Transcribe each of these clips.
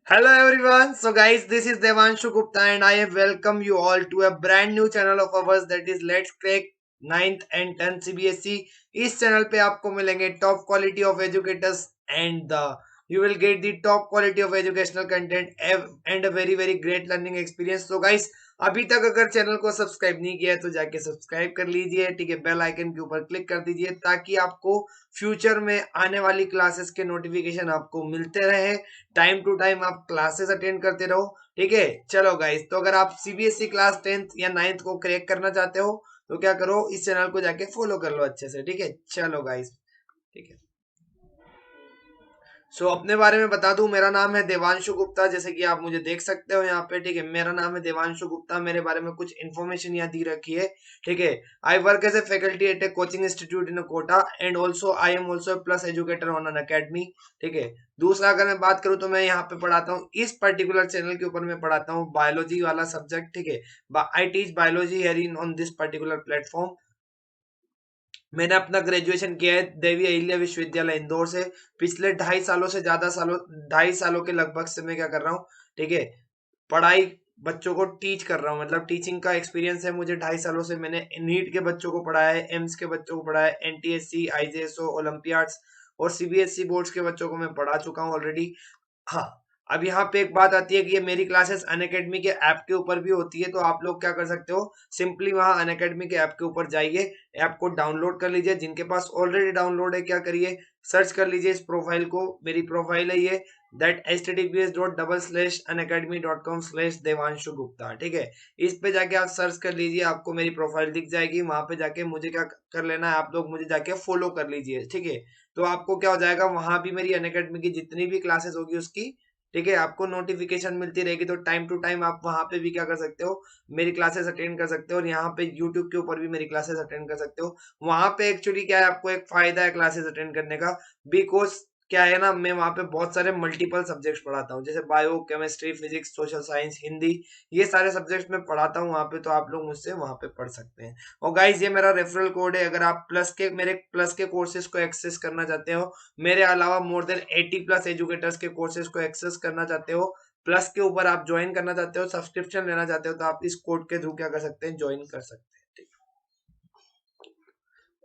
Hello everyone. So guys, this is Devanshu Gupta and I welcome you all to a brand new channel of ours that is Let's Crack 9th and 10th CBSE. इस channel पे आपको मिलेंगे top quality of educators and the you will get the top quality of educational content and a very very great learning experience. So guys, अभी तक अगर channel को subscribe नहीं किया है तो जाके सब्सक्राइब कर लीजिए, ठीक है। बेल आइकन के ऊपर क्लिक कर दीजिए ताकि आपको फ्यूचर में आने वाली क्लासेस के नोटिफिकेशन आपको मिलते रहे। टाइम टू टाइम आप क्लासेस अटेंड करते रहो, ठीक है। चलो गाइस, तो अगर आप सीबीएसई क्लास 10th या 9th को क्रैक करना चाहते हो तो क्या करो, इस चैनल को जाके फॉलो कर लो अच्छे से, ठीक है। चलो गाइस, ठीक है। अपने बारे में बता दूं, मेरा नाम है देवांशु गुप्ता, जैसे कि आप मुझे देख सकते हो यहाँ पे, ठीक है। मेरा नाम है देवांशु गुप्ता, मेरे बारे में कुछ इन्फॉर्मेशन यहाँ दी रखी है, ठीक है। I work as a faculty at a coaching institute in Kota and also I am also plus educator on Unacademy, ठीक है। दूसरा अगर मैं बात करूं तो मैं यहाँ पे पढ़ाता हूँ, इस पर्टिकुलर चैनल के ऊपर मैं पढ़ाता हूँ बायोलॉजी वाला सब्जेक्ट, ठीक है। I teach biology here in on this particular platform. मैंने अपना ग्रेजुएशन किया है देवी अहिल्या विश्वविद्यालय इंदौर से। पिछले 2.5 सालों से ज्यादा सालों 2.5 सालों के लगभग से मैं क्या कर रहा हूँ, ठीक है, पढ़ाई बच्चों को टीच कर रहा हूँ। मतलब टीचिंग का एक्सपीरियंस है मुझे 2.5 सालों से। मैंने नीट के बच्चों को पढ़ाया है, एम्स के बच्चों को पढ़ाया है, एनटीएससी, आईजेएसओ, ओलंपियाड्स और सीबीएसई बोर्ड्स के बच्चों को मैं पढ़ा चुका हूँ ऑलरेडी। हाँ, अब यहाँ पे एक बात आती है कि ये मेरी क्लासेस अनअकैडमी के ऐप के ऊपर भी होती है। तो आप लोग क्या कर सकते हो, सिंपली वहाँ अनअकैडमी के ऐप के ऊपर जाइए, ऐप को डाउनलोड कर लीजिए। जिनके पास ऑलरेडी डाउनलोड है, क्या करिए, सर्च कर लीजिए इस प्रोफाइल को। मेरी प्रोफाइल है ये, दैट https://unacademy.com/devanshu gupta, ठीक है। इस पे जाके आप सर्च कर लीजिए, आपको मेरी प्रोफाइल दिख जाएगी। वहां पे जाके मुझे क्या कर लेना है, आप लोग मुझे जाके फॉलो कर लीजिए, ठीक है। तो आपको क्या हो जाएगा, वहां भी मेरी अनअकैडमी की जितनी भी क्लासेस होगी उसकी, ठीक है, आपको नोटिफिकेशन मिलती रहेगी। तो टाइम टू टाइम आप वहां पे भी क्या कर सकते हो, मेरी क्लासेस अटेंड कर सकते हो। और यहाँ पे यूट्यूब के ऊपर भी मेरी क्लासेस अटेंड कर सकते हो। वहां पे एक्चुअली क्या है, आपको एक फायदा है क्लासेस अटेंड करने का, बिकॉज क्या है ना, मैं वहां पे बहुत सारे मल्टीपल सब्जेक्ट्स पढ़ाता हूँ, जैसे bio, chemistry, physics, social science, Hindi, ये सारे सब्जेक्ट्स मैं पढ़ाता हूँ वहां पे। तो आप लोग मुझसे वहां पे पढ़ सकते हैं। और गाइज, ये मेरा रेफरल कोड है। अगर आप मेरे प्लस के कोर्सेज को एक्सेस करना चाहते हो, मेरे अलावा मोर देन 80 प्लस एजुकेटर्स के कोर्सेज को एक्सेस करना चाहते हो, प्लस के ऊपर आप ज्वाइन करना चाहते हो, सब्सक्रिप्शन लेना चाहते हो, तो आप इस कोड के थ्रू क्या कर सकते हैं, ज्वाइन कर सकते हैं, ठीक।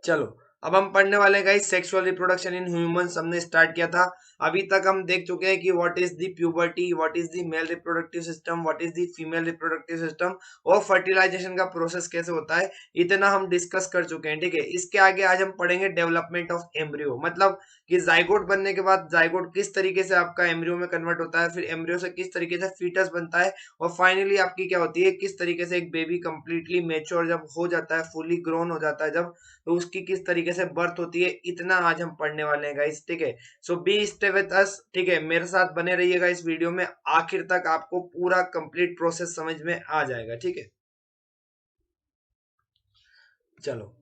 चलो, अब हम पढ़ने वाले guys sexual reproduction in humans, हमने स्टार्ट किया था। अभी तक हम देख चुके हैं कि what is the puberty, what is the male reproductive system, what is the female reproductive system और फर्टिलाइजेशन का प्रोसेस कैसे होता है, इतना हम डिस्कस कर चुके हैं, ठीक है। इसके आगे आज हम पढ़ेंगे डेवलपमेंट ऑफ एम्ब्रियो, मतलब कि जाइगोट बनने के बाद जाइगोट किस तरीके से आपका एम्ब्रियो में कन्वर्ट होता है, फिर एम्ब्रियो से किस तरीके से फीटस बनता है, और फाइनली आपकी क्या होती है, किस तरीके से एक बेबी कंप्लीटली मेच्योर जब हो जाता है, फुली ग्रोन हो जाता है जब, तो उसकी किस तरीके से बर्थ होती है, इतना आज हम पढ़ने वाले हैं गाइस, ठीक है। सो बी स्टे विद अस, ठीक है, मेरे साथ बने रहिएगा इस वीडियो में, आखिर तक आपको पूरा कंप्लीट प्रोसेस समझ में आ जाएगा, ठीक है। चलो,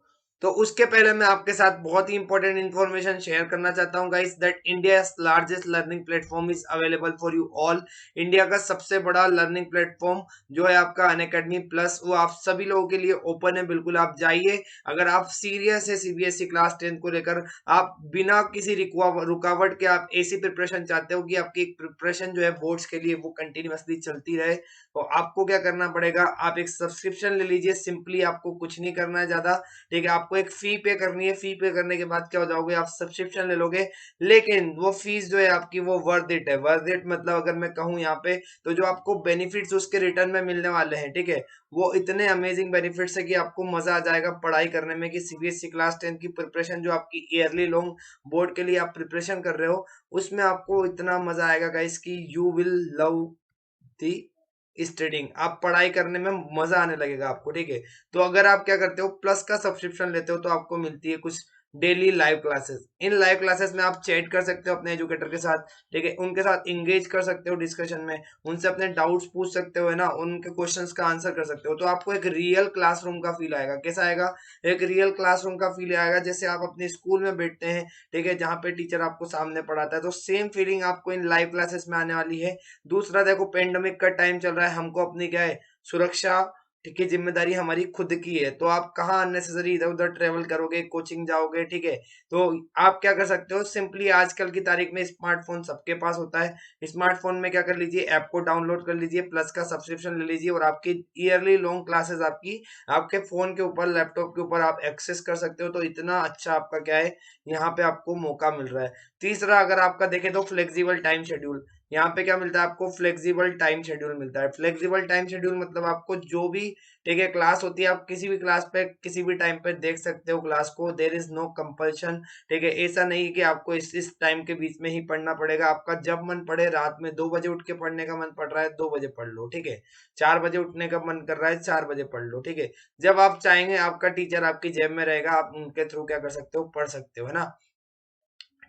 तो उसके पहले मैं आपके साथ बहुत ही इंपॉर्टेंट इंफॉर्मेशन शेयर करना चाहता हूं guys, that India largest learning platform is available for you all. India का सबसे बड़ा लर्निंग प्लेटफॉर्म जो है आपका अनअकैडमी प्लस, वो आप सभी लोगों के लिए ओपन है, बिल्कुल आप जाइए। अगर आप सीरियस है सीबीएसई क्लास 10 को लेकर, आप बिना किसी रुकावट के आप ऐसी प्रिपरेशन चाहते हो कि आपकी प्रिपरेशन जो है बोर्ड्स के लिए वो कंटिन्यूअसली चलती रहे, तो आपको क्या करना पड़ेगा, आप एक सब्सक्रिप्शन ले लीजिए। सिंपली आपको कुछ नहीं करना है ज्यादा, ठीक है। आपको एक फी पे करनी है, फी पे करने के बाद क्या हो जाओगे, आप सब्सक्रिप्शन ले लोगे। लेकिन वो फीस जो है आपकी वो वर्थ इट है। वर्थ इट मतलब अगर मैं कहूँ यहाँ पे, तो जो आपको बेनिफिट्स उसके रिटर्न में मिलने वाले हैं, ठीक है, वो इतने अमेजिंग बेनिफिट्स है कि आपको मजा आ जाएगा पढ़ाई करने में। कि सीबीएसई क्लास 10 की प्रिपरेशन जो आपकी ईयरली लॉन्ग बोर्ड के लिए आप प्रिपरेशन कर रहे हो, उसमें आपको इतना मजा आएगा गाइस कि you will love the studying. आप पढ़ाई करने में मजा आने लगेगा आपको, ठीक है। तो अगर आप क्या करते हो, प्लस का सब्सक्रिप्शन लेते हो, तो आपको मिलती है कुछ डेली लाइव क्लासेस। इन लाइव क्लासेस में आप चैट कर सकते हो अपने एजुकेटर के साथ, ठीक है, उनके साथ इंगेज कर सकते हो डिस्कशन में, उनसे अपने डाउट्स पूछ सकते हो, है ना, उनके क्वेश्चंस का आंसर कर सकते हो। तो आपको एक रियल क्लासरूम का फील आएगा। कैसा आएगा, एक रियल क्लासरूम का फील आएगा, जैसे आप अपने स्कूल में बैठते हैं, ठीक है, जहाँ पे टीचर आपको सामने पढ़ाता है। तो सेम फीलिंग आपको इन लाइव क्लासेस में आने वाली है। दूसरा देखो, पेंडेमिक का टाइम चल रहा है, हमको अपनी क्या है, सुरक्षा ठीक है, जिम्मेदारी हमारी खुद की है। तो आप कहाँ अननेसेसरी इधर उधर ट्रेवल करोगे, कोचिंग जाओगे, ठीक है। तो आप क्या कर सकते हो, सिंपली आजकल की तारीख में स्मार्टफोन सबके पास होता है। स्मार्टफोन में क्या कर लीजिए, ऐप को डाउनलोड कर लीजिए, प्लस का सब्सक्रिप्शन ले लीजिए, और आपकी ईयरली लॉन्ग क्लासेस आपकी आपके फोन के ऊपर, लैपटॉप के ऊपर आप एक्सेस कर सकते हो। तो इतना अच्छा आपका क्या है, यहाँ पे आपको मौका मिल रहा है। तीसरा, अगर आपका देखें तो फ्लेक्सिबल टाइम शेड्यूल। यहाँ पे क्या मिलता है आपको, फ्लेक्सिबल टाइम शेड्यूल मिलता है। फ्लेक्सिबल टाइम शेड्यूल मतलब आपको जो भी, ठीक है, क्लास होती है, आप किसी भी क्लास पे किसी भी टाइम पे देख सकते हो क्लास को। देर इज नो कंपल्शन, ठीक है। ऐसा नहीं है कि आपको इस टाइम के बीच में ही पढ़ना पड़ेगा। आपका जब मन पड़े, रात में 2 बजे उठ के पढ़ने का मन पड़ रहा है, 2 बजे पढ़ लो, ठीक है। 4 बजे उठने का मन कर रहा है, 4 बजे पढ़ लो, ठीक है। जब आप चाहेंगे, आपका टीचर आपकी जेब में रहेगा, आप उनके थ्रू क्या कर सकते हो, पढ़ सकते हो, है ना।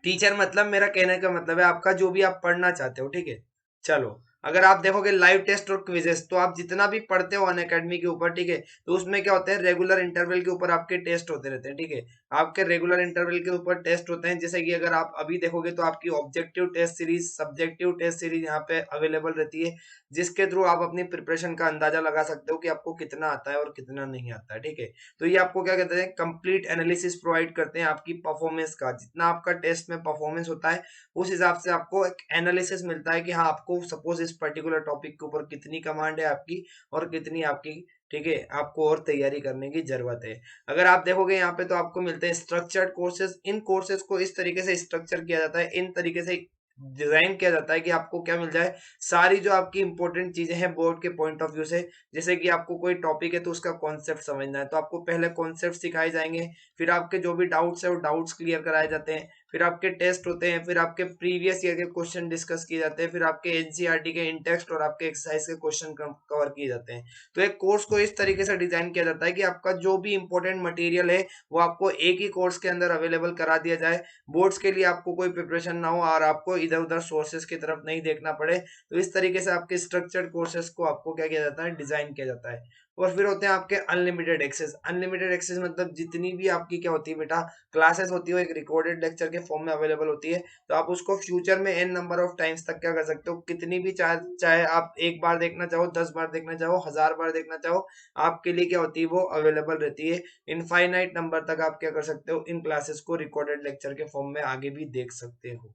टीचर मतलब, मेरा कहने का मतलब है आपका जो भी आप पढ़ना चाहते हो, ठीक है। चलो, अगर आप देखोगे लाइव टेस्ट और क्विजेस, तो आप जितना भी पढ़ते हो अन अकेडमी के ऊपर, ठीक है, तो उसमें क्या होते हैं, रेगुलर इंटरवल के ऊपर आपके टेस्ट होते रहते हैं, ठीक है। आपके रेगुलर इंटरवल के ऊपर टेस्ट होते हैं। जैसे कि अगर आप अभी देखोगे तो आपकी objective test series, subjective test series यहाँ पे अवेलेबल रहती है, जिसके थ्रू आप अपनी प्रिपरेशन का अंदाजा लगा सकते हो कि आपको कितना आता है और कितना नहीं आता है, ठीक है। तो ये आपको क्या कहते हैं, कंप्लीट एनालिसिस प्रोवाइड करते हैं आपकी परफॉर्मेंस का। जितना आपका टेस्ट में परफॉर्मेंस होता है, उस हिसाब से आपको एक एनालिसिस मिलता है कि हाँ, आपको सपोज इस पर्टिकुलर टॉपिक के ऊपर कितनी कमांड है आपकी, और कितनी आपकी, ठीक है, आपको और तैयारी करने की जरूरत है। अगर आप देखोगे यहाँ पे, तो आपको मिलते हैं स्ट्रक्चर्ड कोर्सेज। इन कोर्सेज को इस तरीके से स्ट्रक्चर किया जाता है, इन तरीके से डिजाइन किया जाता है कि आपको क्या मिल जाए, सारी जो आपकी इंपॉर्टेंट चीजें हैं बोर्ड के पॉइंट ऑफ व्यू से। जैसे कि आपको कोई टॉपिक है तो उसका कॉन्सेप्ट समझना है, तो आपको पहले कॉन्सेप्ट सिखाए जाएंगे, फिर आपके जो भी डाउट्स है वो डाउट्स क्लियर कराए जाते हैं, फिर आपके टेस्ट होते हैं, फिर आपके प्रीवियस ईयर के क्वेश्चन डिस्कस किए जाते हैं, फिर आपके एनसीईआरटी के इन टेक्स्ट और आपके एक्सरसाइज के क्वेश्चन कवर किए जाते हैं। तो एक कोर्स को इस तरीके से डिजाइन किया जाता है कि आपका जो भी इंपॉर्टेंट मटेरियल है वो आपको एक ही कोर्स के अंदर अवेलेबल करा दिया जाए। बोर्ड्स के लिए आपको कोई प्रिपरेशन ना हो और आपको इधर उधर सोर्सेज की तरफ नहीं देखना पड़े। तो इस तरीके से आपके स्ट्रक्चर्ड कोर्सेज को आपको क्या किया जाता है, डिजाइन किया जाता है। और फिर होते हैं आपके अनलिमिटेड एक्सेस। अनलिमिटेड एक्सेस मतलब जितनी भी आपकी क्या होती है बेटा, क्लासेस होती है, वो एक रिकॉर्डेड लेक्चर के फॉर्म में अवेलेबल होती है। तो आप उसको फ्यूचर में एन नंबर ऑफ टाइम्स तक क्या कर सकते हो, कितनी भी, चाहे आप एक बार देखना चाहो, 10 बार देखना चाहो, 1000 बार देखना चाहो, आपके लिए क्या होती है, वो अवेलेबल रहती है। इनफाइनाइट नंबर तक आप क्या कर सकते हो, इन क्लासेस को रिकॉर्डेड लेक्चर के फॉर्म में आगे भी देख सकते हो।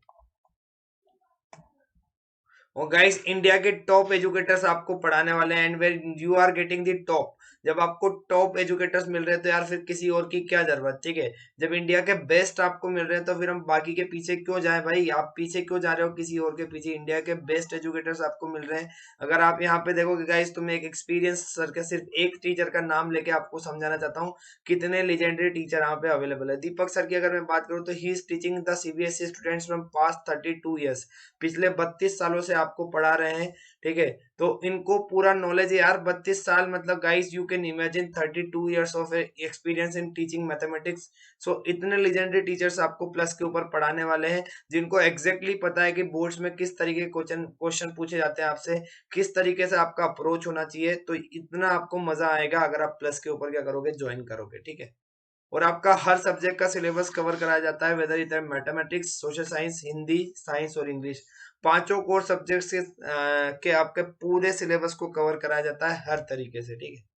और गाइस, इंडिया के टॉप एजुकेटर्स आपको पढ़ाने वाले हैं, and where you are getting the top. जब आपको टॉप एजुकेटर्स मिल रहे हैं तो यार फिर किसी और की क्या जरूरत, ठीक है। जब इंडिया के बेस्ट आपको मिल रहे हैं तो फिर हम बाकी के पीछे क्यों जाएं भाई, आप पीछे क्यों जा रहे हो किसी और के पीछे, इंडिया के बेस्ट एजुकेटर्स आपको मिल रहे हैं। अगर आप यहाँ पे देखोगे गाइस, तो मैं एक एक्सपीरियंस सर के सिर्फ एक टीचर का नाम लेके आपको समझाना चाहता हूँ, कितने लेजेंडरी टीचर यहाँ पे अवेलेबल है। दीपक सर की अगर मैं बात करूँ तो he is teaching the CBSE students from past 32 years. पिछले 32 सालों से आपको पढ़ा रहे हैं, ठीक है। तो इनको पूरा नॉलेज है यार, 32 साल मतलब guys, you can imagine 32 years of experience in teaching mathematics. So इतने लेजेंडरी टीचर्स आपको प्लस के ऊपर पढ़ाने वाले हैं, जिनको एग्जैक्टली पता है कि बोर्ड्स में किस तरीके के क्वेश्चन क्वेश्चन पूछे जाते हैं आपसे, किस तरीके से आपका अप्रोच होना चाहिए। तो इतना आपको मजा आएगा अगर आप प्लस के ऊपर क्या करोगे, ज्वाइन करोगे, ठीक है। और आपका हर सब्जेक्ट का सिलेबस कवर कराया जाता है, वेदर इधर mathematics, social science, Hindi, science और इंग्लिश। पांचों कोर सब्जेक्ट्स के आपके पूरे सिलेबस को कवर कराया जाता है हर तरीके से, ठीक है।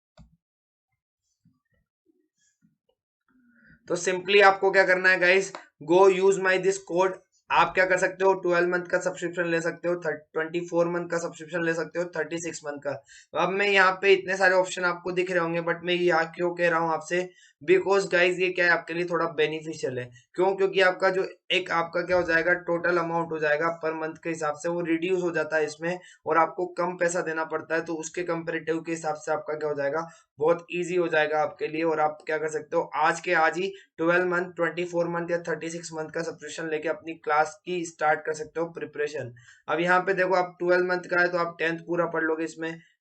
तो सिंपली आपको क्या करना है guys, go use my this code. आप क्या कर सकते हो, 12 मंथ का सब्सक्रिप्शन ले सकते हो, 24 मंथ का सब्सक्रिप्शन ले सकते हो, 36 मंथ का। तो अब मैं यहाँ पे इतने सारे ऑप्शन आपको दिख रहे होंगे, बट मैं यहाँ क्यों कह रहा हूँ आपसे, बिकॉज गाइज ये क्या है, आपके लिए थोड़ा बेनिफिशियल है। क्यों, क्योंकि आपका जो एक आपका क्या हो जाएगा, टोटल अमाउंट हो जाएगा पर मंथ के हिसाब से, वो रिड्यूस हो जाता है इसमें, और आपको कम पैसा देना पड़ता है। तो उसके कंपेरेटिव के हिसाब से आपका क्या हो जाएगा, बहुत ईजी हो जाएगा आपके लिए। और आप क्या कर सकते हो, आज के आज ही 12 मंथ, 24 मंथ या 36 मंथ का सब्सक्रिप्शन लेके अपनी क्लास की स्टार्ट कर सकते हो प्रिपरेशन। अब यहाँ पे देखो, आप 12 मंथ का है तो आप 10th पूरा पढ़ लोगे,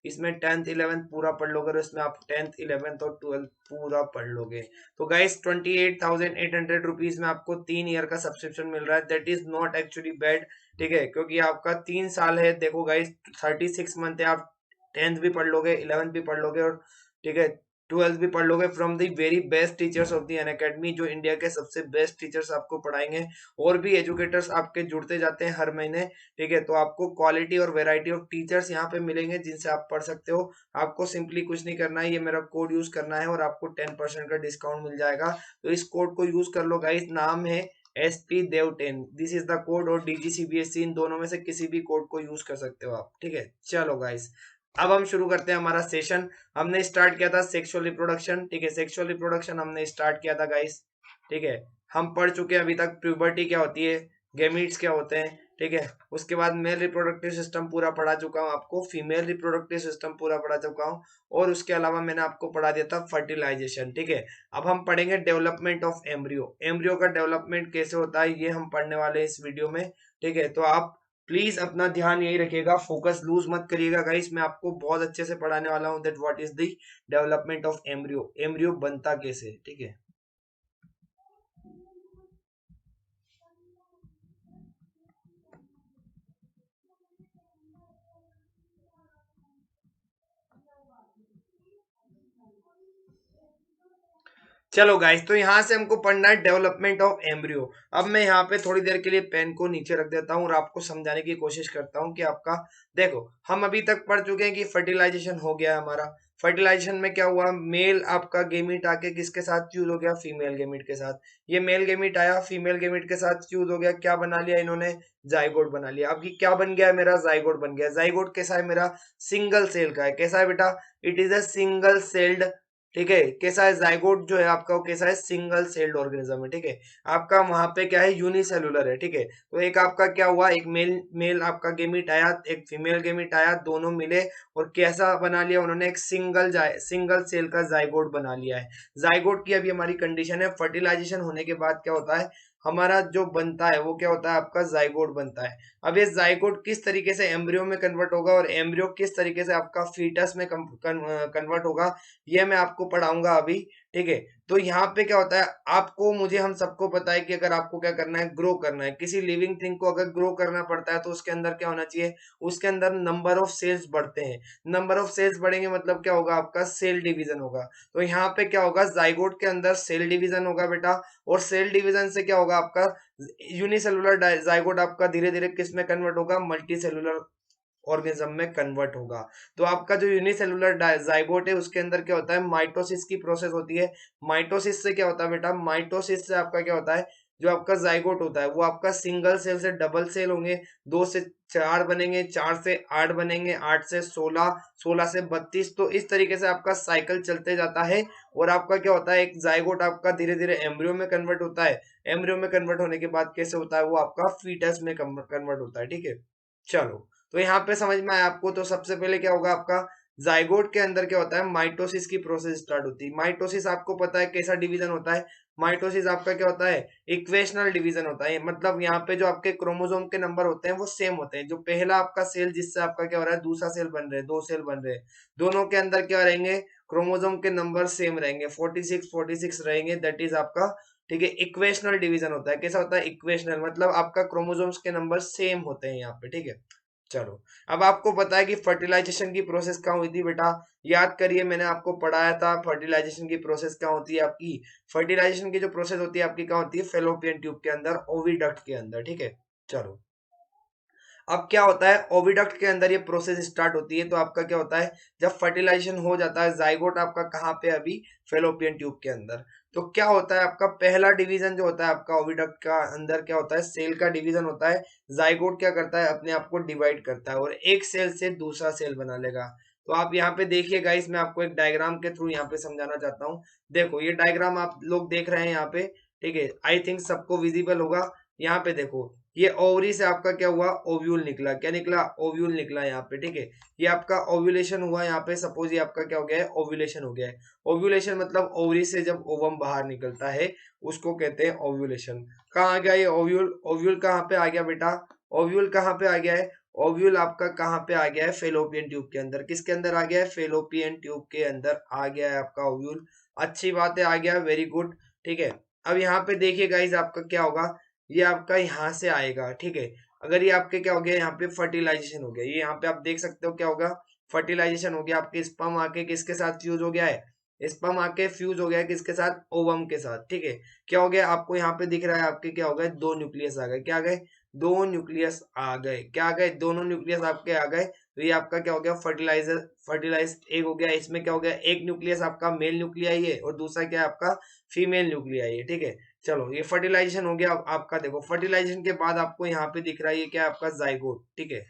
इसमें 10th 11th पूरा पढ़ लोगे, और इसमें आप 10th 11th और 12th पूरा पढ़ लोगे। तो गाइस, 28,800 रुपीज में आपको 3 ईयर का सब्सक्रिप्शन मिल रहा है। That is not actually bad, ठीक है, क्योंकि आपका 3 साल है। देखो गाइस, 36 मंथ है, आप 10th भी पढ़ लोगे, 11th भी पढ़ लोगे, और ठीक है, ट्वेल्थ भी पढ़ लोगे from the very best teachers of the Unacademy, जो इंडिया के सबसे बेस्ट टीचर्स आपको पढ़ाएंगे। और भी एजुकेटर्स आपके जुड़ते जाते हैं हर महीने, ठीक है। तो आपको क्वालिटी और वेराइटी ऑफ टीचर्स यहाँ पे मिलेंगे जिनसे आप पढ़ सकते हो। आपको सिंपली कुछ नहीं करना है, ये मेरा कोड यूज करना है और आपको 10% का डिस्काउंट मिल जाएगा। तो इस कोड को यूज कर लो गाइस, नाम है SP Dev 10, this is the code. और DGCBSC, इन दोनों में से किसी भी कोड को यूज कर सकते हो आप, ठीक है। चलो गाइस, अब हम शुरू करते हैं हमारा सेशन। हमने स्टार्ट किया था सेक्सुअल रिप्रोडक्शन, ठीक है। सेक्सुअल रिप्रोडक्शन हमने स्टार्ट किया था गाइस, ठीक है। हम पढ़ चुके हैं अभी तक प्यूबर्टी क्या होती है, गेमीट्स क्या होते हैं, ठीक है। उसके बाद मेल रिप्रोडक्टिव सिस्टम पूरा पढ़ा चुका हूँ आपको, फीमेल रिप्रोडक्टिव सिस्टम पूरा पढ़ा चुका हूँ, और उसके अलावा मैंने आपको पढ़ा दिया था फर्टिलाइजेशन, ठीक है। अब हम पढ़ेंगे डेवलपमेंट ऑफ एम्ब्रियो। एम्ब्रियो का डेवलपमेंट कैसे होता है ये हम पढ़ने वाले हैं इस वीडियो में, ठीक है। तो आप प्लीज अपना ध्यान यही रखिएगा, फोकस लूज मत करिएगा गाइस। मैं आपको बहुत अच्छे से पढ़ाने वाला हूँ that what is the development of embryo, embryo बनता कैसे, ठीक है। चलो गाइस, तो यहाँ से हमको पढ़ना है डेवलपमेंट ऑफ एम्ब्रियो। अब मैं यहाँ पे थोड़ी देर के लिए पेन को नीचे रख देता हूँ और आपको समझाने की कोशिश करता हूँ कि आपका, देखो हम अभी तक पढ़ चुके हैं कि फर्टिलाइजेशन हो गया है हमारा। फर्टिलाइजेशन में क्या हुआ, मेल आपका गेमिट आके किसके साथ फ्यूज हो गया, फीमेल गेमिट के साथ। ये मेल गेमिट आया, फीमेल गेमिट के साथ फ्यूज हो गया, क्या बना लिया इन्होंने, जाइगोट बना लिया। अब ये क्या बन गया है मेरा, जाइगोट बन गया। जाइगोट कैसा है मेरा, सिंगल सेल का है। कैसा है बेटा, it is a single celled, ठीक है। कैसा है, जाइगोट जो है आपका वो कैसा है, सिंगल सेल्ड ऑर्गेनिज्म है, ठीक है। आपका वहां पे क्या है, यूनिसेलुलर है, ठीक है। तो एक आपका क्या हुआ, एक मेल मेल आपका गेमिट आया, एक फीमेल गेमिट आया, दोनों मिले और कैसा बना लिया उन्होंने, एक सिंगल सेल का जाइगोट बना लिया है। जाइगोट की अभी हमारी कंडीशन है, फर्टिलाइजेशन होने के बाद क्या होता है, हमारा जो बनता है वो क्या होता है, आपका जाइगोट बनता है। अब ये जाइगोट किस तरीके से एम्ब्रियो में कन्वर्ट होगा और एम्ब्रियो किस तरीके से आपका फीटस में कन्वर्ट होगा, ये मैं आपको पढ़ाऊंगा अभी, ठीक है। तो यहाँ पे क्या होता है, आपको मुझे हम सबको पता है कि अगर आपको क्या करना है, ग्रो करना है, किसी लिविंग थिंग को अगर ग्रो करना पड़ता है तो उसके अंदर क्या होना चाहिए, उसके अंदर नंबर ऑफ सेल्स बढ़ते हैं। नंबर ऑफ सेल्स बढ़ेंगे मतलब क्या होगा, आपका सेल डिवीजन होगा। तो यहाँ पे क्या होगा, जाइगोट के अंदर सेल डिवीजन होगा बेटा, और सेल डिवीजन से क्या होगा आपका यूनिसेलुलर जाइगोट आपका धीरे धीरे किस में कन्वर्ट होगा, मल्टी सेलुलर ऑर्गेनिज्म में कन्वर्ट होगा। तो आपका जो यूनिसेलुलर जाइगोट है उसके अंदर क्या होता है, माइटोसिस की प्रोसेस होती है। माइटोसिस से क्या होता है बेटा, माइटोसिस से आपका क्या होता है, जो आपका जाइगोट होता है वो आपका सिंगल सेल से डबल सेल होंगे, 2 से 4 बनेंगे, 4 से 8 बनेंगे, 8 से 16, 16 से 32। तो इस तरीके से आपका साइकिल चलते जाता है और आपका क्या होता है, एक जाइगोट आपका धीरे धीरे एम्ब्रियो में कन्वर्ट होता है। एम्ब्रियो में कन्वर्ट होने के बाद कैसे होता है, वो आपका फीटस में कन्वर्ट होता है, ठीक है। चलो, तो यहाँ पे समझ में आया आपको। तो सबसे पहले क्या होगा, आपका जाइगोट के अंदर क्या होता है, माइटोसिस की प्रोसेस स्टार्ट होती है। माइटोसिस आपको पता है कैसा डिवीजन होता है, माइटोसिस आपका क्या होता है, इक्वेशनल डिवीजन होता है। मतलब यहाँ पे जो आपके क्रोमोसोम के नंबर होते हैं वो सेम होते हैं। जो पहला आपका सेल जिससे आपका क्या हो रहा है, दूसरा सेल बन रहे हैं, 2 सेल बन रहे हैं, दोनों के अंदर क्या रहेंगे, क्रोमोसोम के नंबर सेम रहेंगे, 46 रहेंगे, दैट इज आपका, ठीक है, इक्वेशनल डिवीजन होता है। कैसा होता है, इक्वेशनल, मतलब आपका क्रोमोसोम्स के नंबर सेम होते हैं यहाँ पे, ठीक है। चलो, अब आपको पता है कि फर्टिलाइजेशन की प्रोसेस क्या हुई थी बेटा, याद करिए मैंने आपको पढ़ाया था फर्टिलाइजेशन की प्रोसेस क्या होती है आपकी। फर्टिलाइजेशन की जो प्रोसेस होती है आपकी क्या होती है, फेलोपियन ट्यूब के अंदर, ओविडक्ट के अंदर, ठीक है। चलो, अब क्या होता है, ओविडक्ट के अंदर ये प्रोसेस स्टार्ट होती है। तो आपका क्या होता है, जब फर्टिलाइजेशन हो जाता है, जाइगोट आपका कहाँ पे, अभी फेलोपियन ट्यूब के अंदर। तो क्या होता है, आपका पहला डिवीजन जो होता है आपका ओविडक्ट का अंदर क्या होता है, सेल का डिवीजन होता है। जाइगोट क्या करता है, अपने आप को डिवाइड करता है और एक सेल से दूसरा सेल बना लेगा। तो आप यहाँ पे देखिए गाइस, मैं आपको एक डायग्राम के थ्रू यहाँ पे समझाना चाहता हूँ। देखो, ये डायग्राम आप लोग देख रहे हैं यहाँ पे, ठीक है। आई थिंक सबको विजिबल होगा। यहाँ पे देखो, ये ओवरी से आपका क्या हुआ, ओव्यूल निकला। क्या निकला, ओव्यूल निकला यहाँ पे, ठीक है। ये आपका ओव्यूलेशन हुआ यहाँ पे। सपोज ये आपका क्या हो गया है, ओव्यूलेशन हो गया है। ओव्यूलेशन मतलब ओवरी से जब ओवम बाहर निकलता है उसको कहते हैं ओव्यूलेशन। कहाँ आ गया ये ओव्यूल, ओव्यूल कहाँ पे आ गया बेटा, ओव्यूल कहाँ पे आ गया है, ओव्यूल आपका कहाँ पे आ गया है, फेलोपियन ट्यूब के अंदर। किसके अंदर आ गया है, फेलोपियन ट्यूब के अंदर आ गया है आपका ओव्यूल। अच्छी बात है, आ गया, वेरी गुड, ठीक है। अब यहाँ पे देखिए गाइज, आपका क्या होगा, ये आपका यहाँ से आएगा, ठीक है। अगर ये आपके क्या हो गया, यहाँ पे फर्टिलाइजेशन हो गया, ये यहाँ पे आप देख सकते हो क्या होगा, फर्टिलाइजेशन हो गया, आपके स्पर्म आके किसके साथ फ्यूज हो गया है, स्पर्म आके फ्यूज हो गया किसके साथ, ओवम के साथ, ठीक है। क्या हो गया आपको यहाँ पे दिख रहा है आपके, क्या हो गए, दो न्यूक्लियस आ गए, क्या आ गए, दो न्यूक्लियस आ गए, क्या आ गए, दोनों न्यूक्लियस आपके आ गए। तो ये आपका क्या हो गया, फर्टिलाइज एग हो गया। इसमें क्या हो गया, एक न्यूक्लियस आपका मेल न्यूक्लियाई है और दूसरा क्या है आपका फीमेल न्यूक्लियाई है, ठीक है। चलो ये फर्टिलाइजेशन हो गया। अब आपका देखो फर्टिलाइजेशन के बाद आपको यहाँ पे दिख रहा है ये क्या है आपका जाइगोट, ठीक है।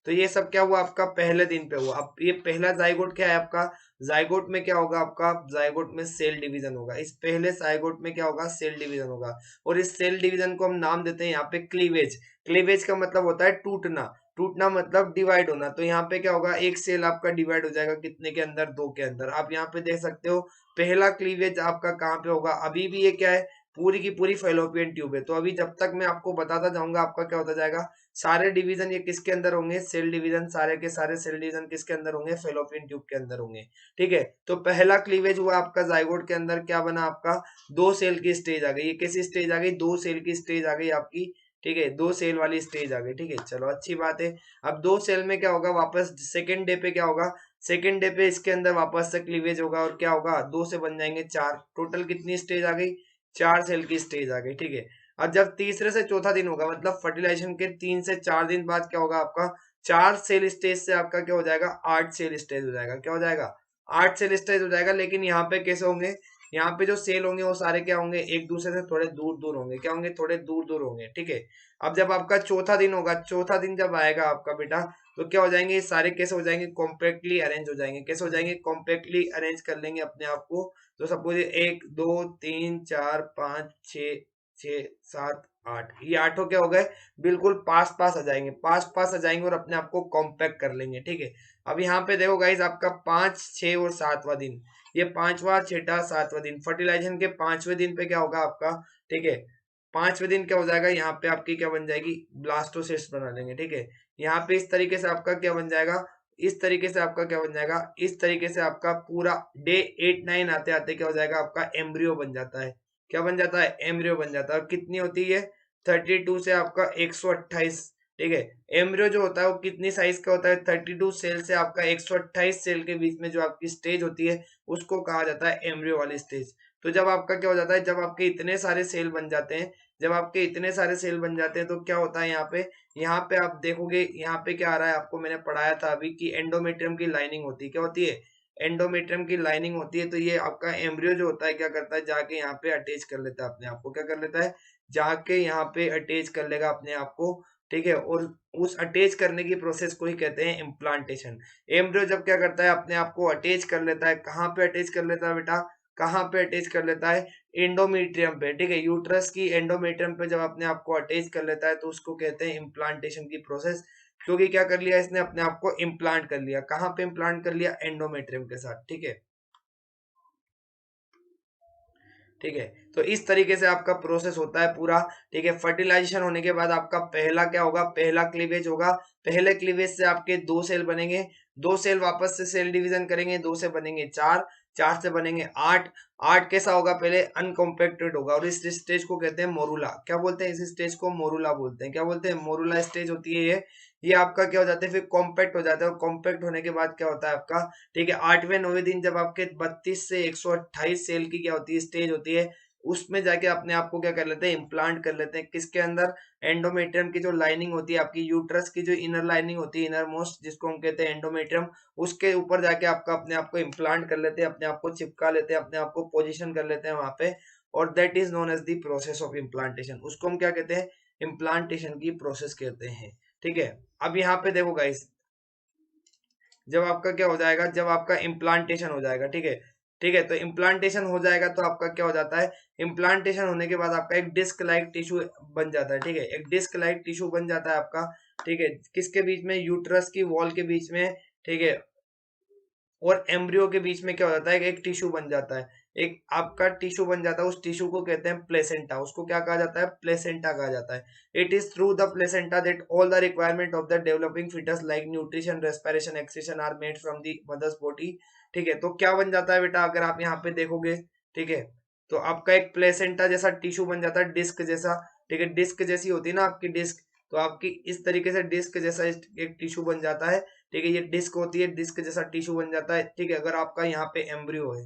तो ये सब क्या हुआ आपका पहले दिन पे हुआ। अब ये पहला जाइगोट क्या है आपका, जाइगोट में क्या होगा आपका, जाइगोट में सेल डिवीजन होगा। इस पहले जाइगोट में क्या होगा, सेल डिवीजन होगा। और इस सेल डिवीजन को हम नाम देते हैं यहाँ पे क्लीवेज। क्लीवेज का मतलब होता है टूटना, टूटना मतलब डिवाइड होना। तो यहाँ पे क्या होगा, एक सेल आपका डिवाइड हो जाएगा कितने के अंदर, दो के अंदर। आप यहाँ पे देख सकते हो पहला क्लीवेज आपका कहाँ पे होगा, अभी भी ये क्या है, पूरी की पूरी फेलोपियन ट्यूब है। तो अभी जब तक मैं आपको बताता जाऊंगा आपका क्या होता जाएगा, सारे डिवीजन ये किसके अंदर होंगे, सेल डिवीजन, सारे के सारे सेल डिवीजन किसके अंदर होंगे, फेलोपियन ट्यूब के अंदर होंगे, ठीक है। तो पहला क्लीवेज हुआ आपका जाइगोट के अंदर, क्या बना आपका, दो सेल की स्टेज आ गई। ये कैसी स्टेज आ गई, दो सेल की स्टेज आ गई आपकी, ठीक है, दो सेल वाली स्टेज आ गई, ठीक है। चलो अच्छी बात है। अब दो सेल में क्या होगा, वापस सेकेंड डे पे क्या होगा, सेकेंड डे पे इसके अंदर वापस से क्लीवेज होगा और क्या होगा, दो से बन जाएंगे चार। टोटल कितनी स्टेज आ गई, चार सेल की स्टेज आ गई, ठीक है। और जब तीसरे से चौथा दिन होगा, मतलब फर्टिलाइजेशन के 3 से 4 दिन बाद क्या होगा आपका, चार सेल स्टेज से आपका क्या हो जाएगा, 8 सेल स्टेज हो जाएगा। क्या हो जाएगा, 8 सेल स्टेज हो जाएगा। लेकिन यहाँ पे कैसे होंगे, यहाँ पे जो सेल होंगे वो सारे क्या होंगे, एक दूसरे से थोड़े दूर दूर होंगे, क्या होंगे, थोड़े दूर दूर होंगे, ठीक है। अब जब आपका चौथा दिन होगा, चौथा दिन जब आएगा आपका बेटा, तो क्या हो जाएंगे, ये सारे कैसे हो जाएंगे, कॉम्पैक्टली अरेंज हो जाएंगे। कैसे हो जाएंगे, कॉम्पैक्टली अरेंज कर लेंगे अपने आप को। तो सपोज 1 2 3 4 5 6 6 7 8, ये आठों क्या हो गए, बिल्कुल पास पास आ जाएंगे, पास पास आ जाएंगे और अपने आप को कॉम्पैक्ट कर लेंगे, ठीक है। अब यहाँ पे देखो गाइज आपका 5 6 और 7वां दिन, ये पांचवा छठा सातवां दिन, फर्टिलाइजेशन के 5वें दिन पे क्या होगा आपका, ठीक है। 5वें दिन क्या हो जाएगा, यहाँ पे आपकी क्या बन जाएगी, ब्लास्टोसिस्ट बना लेंगे, ठीक है। यहाँ पे इस तरीके से आपका क्या बन जाएगा, इस तरीके से आपका क्या बन जाएगा, इस तरीके से आपका पूरा डे 8 9 आते आते क्या हो जाएगा, आपका एम्ब्रियो बन जाता है। क्या बन जाता है, एम्ब्रियो बन जाता है। और कितनी होती है, 32 से आपका 128, ठीक है। एम्ब्रियो जो होता है वो कितनी साइज का होता है, 32 सेल से आपका 128 सेल के बीच में जो आपकी स्टेज होती है उसको कहा जाता है एम्ब्रियो वाली स्टेज। तो जब आपका क्या हो जाता है, जब आपके इतने सारे सेल बन जाते हैं, जब आपके इतने सारे सेल बन जाते हैं तो क्या होता है यहाँ पे आप देखोगे, यहाँ पे क्या आ रहा है, आपको मैंने पढ़ाया था अभी कि एंडोमेट्रियम की लाइनिंग होती है। क्या होती है, एंडोमेट्रियम की लाइनिंग होती है। तो ये आपका एम्ब्रियो जो होता है क्या करता है, जाके यहाँ पे अटैच कर लेता है अपने आप को। क्या कर लेता है, जाके यहाँ पे अटैच कर लेगा अपने आप को, ठीक है। और उस अटैच करने की प्रोसेस को ही कहते हैं इम्प्लांटेशन। एम्ब्रियो जब क्या करता है, अपने आप को अटैच कर लेता है, कहाँ पे अटैच कर लेता है बेटा, कहाँ पे अटैच कर लेता है, एंडोमेट्रियम पे, ठीक है। यूट्रस की एंडोमेट्रियम पे जब अपने आप को अटैच कर लेता है तो उसको कहते हैं इम्प्लांटेशन की प्रोसेस। क्योंकि क्या कर लिया इसने, अपने आप को इम्प्लांट कर लिया। कहाँ पे इम्प्लांट कर लिया, एंडोमेट्रियम के साथ, ठीक है, ठीक है। तो इस तरीके से आपका प्रोसेस होता है पूरा, ठीक है। फर्टिलाइजेशन होने के बाद आपका पहला क्या होगा, पहला क्लीवेज होगा। पहले क्लीवेज से आपके दो सेल बनेंगे, दो सेल वापस से सेल डिवीजन करेंगे, दो से बनेंगे चार, चार से बनेंगे आठ। आठ कैसा होगा, पहले अनकॉम्पैक्टेड होगा और इस स्टेज को कहते हैं मोरूला। क्या बोलते हैं, इस स्टेज को मोरूला बोलते हैं। क्या बोलते हैं, मोरूला स्टेज होती है ये आपका क्या हो जाता है, फिर कॉम्पैक्ट हो जाता है। और कॉम्पैक्ट होने के बाद क्या होता है आपका, ठीक है, 8वें 9वें दिन जब आपके 32 से 128 सेल की क्या होती है, स्टेज होती है, उसमें जाके अपने आप को क्या कर लेते हैं, इम्प्लांट कर लेते हैं। किसके अंदर, एंडोमेट्रियम की जो लाइनिंग होती है आपकी, यूट्रस की जो इनर लाइनिंग होती है, इनर मोस्ट, जिसको हम कहते हैं एंडोमेट्रियम, उसके ऊपर जाके आपका अपने आप को इम्प्लांट कर लेते हैं, अपने आप को चिपका लेते हैं, अपने आप को पोजिशन कर लेते हैं वहां पे। और that is known as the process of implantation. उसको हम क्या कहते हैं, इम्प्लांटेशन की प्रोसेस कहते हैं, ठीक है। अब यहाँ पे देखो गाइस, जब आपका क्या हो जाएगा, जब आपका इम्प्लांटेशन हो जाएगा, ठीक है, ठीक है। तो इम्प्लांटेशन हो जाएगा तो आपका क्या हो जाता है, इम्प्लांटेशन होने के बाद आपका एक डिस्क लाइक टिश्यू बन जाता है, ठीक है, एक डिस्क लाइक टिश्यू बन जाता है आपका, ठीक है। किसके बीच में, यूट्रस की वॉल के बीच में, ठीक है। और एम्ब्रियो के बीच में क्या हो जाता है, एक टिश्यू बन जाता है, एक आपका टिश्यू बन जाता है। उस टिश्यू को कहते हैं प्लेसेंटा। उसको क्या कहा जाता है, प्लेसेंटा कहा जाता है। It is through the placenta that all the requirement of the developing fetus like nutrition, respiration, excretion are made from the mother's body, ठीक है। तो क्या बन जाता है बेटा, अगर आप यहाँ पे देखोगे, ठीक है, तो आपका एक प्लेसेंटा जैसा टिश्यू बन जाता है, डिस्क जैसा, ठीक है, डिस्क जैसी होती है ना आपकी डिस्क। तो आपकी इस तरीके से डिस्क जैसा एक टिश्यू बन जाता है, ठीक है। ये डिस्क होती है, डिस्क जैसा टिश्यू बन जाता है, ठीक है, अगर आपका यहाँ पे एम्ब्रियो है,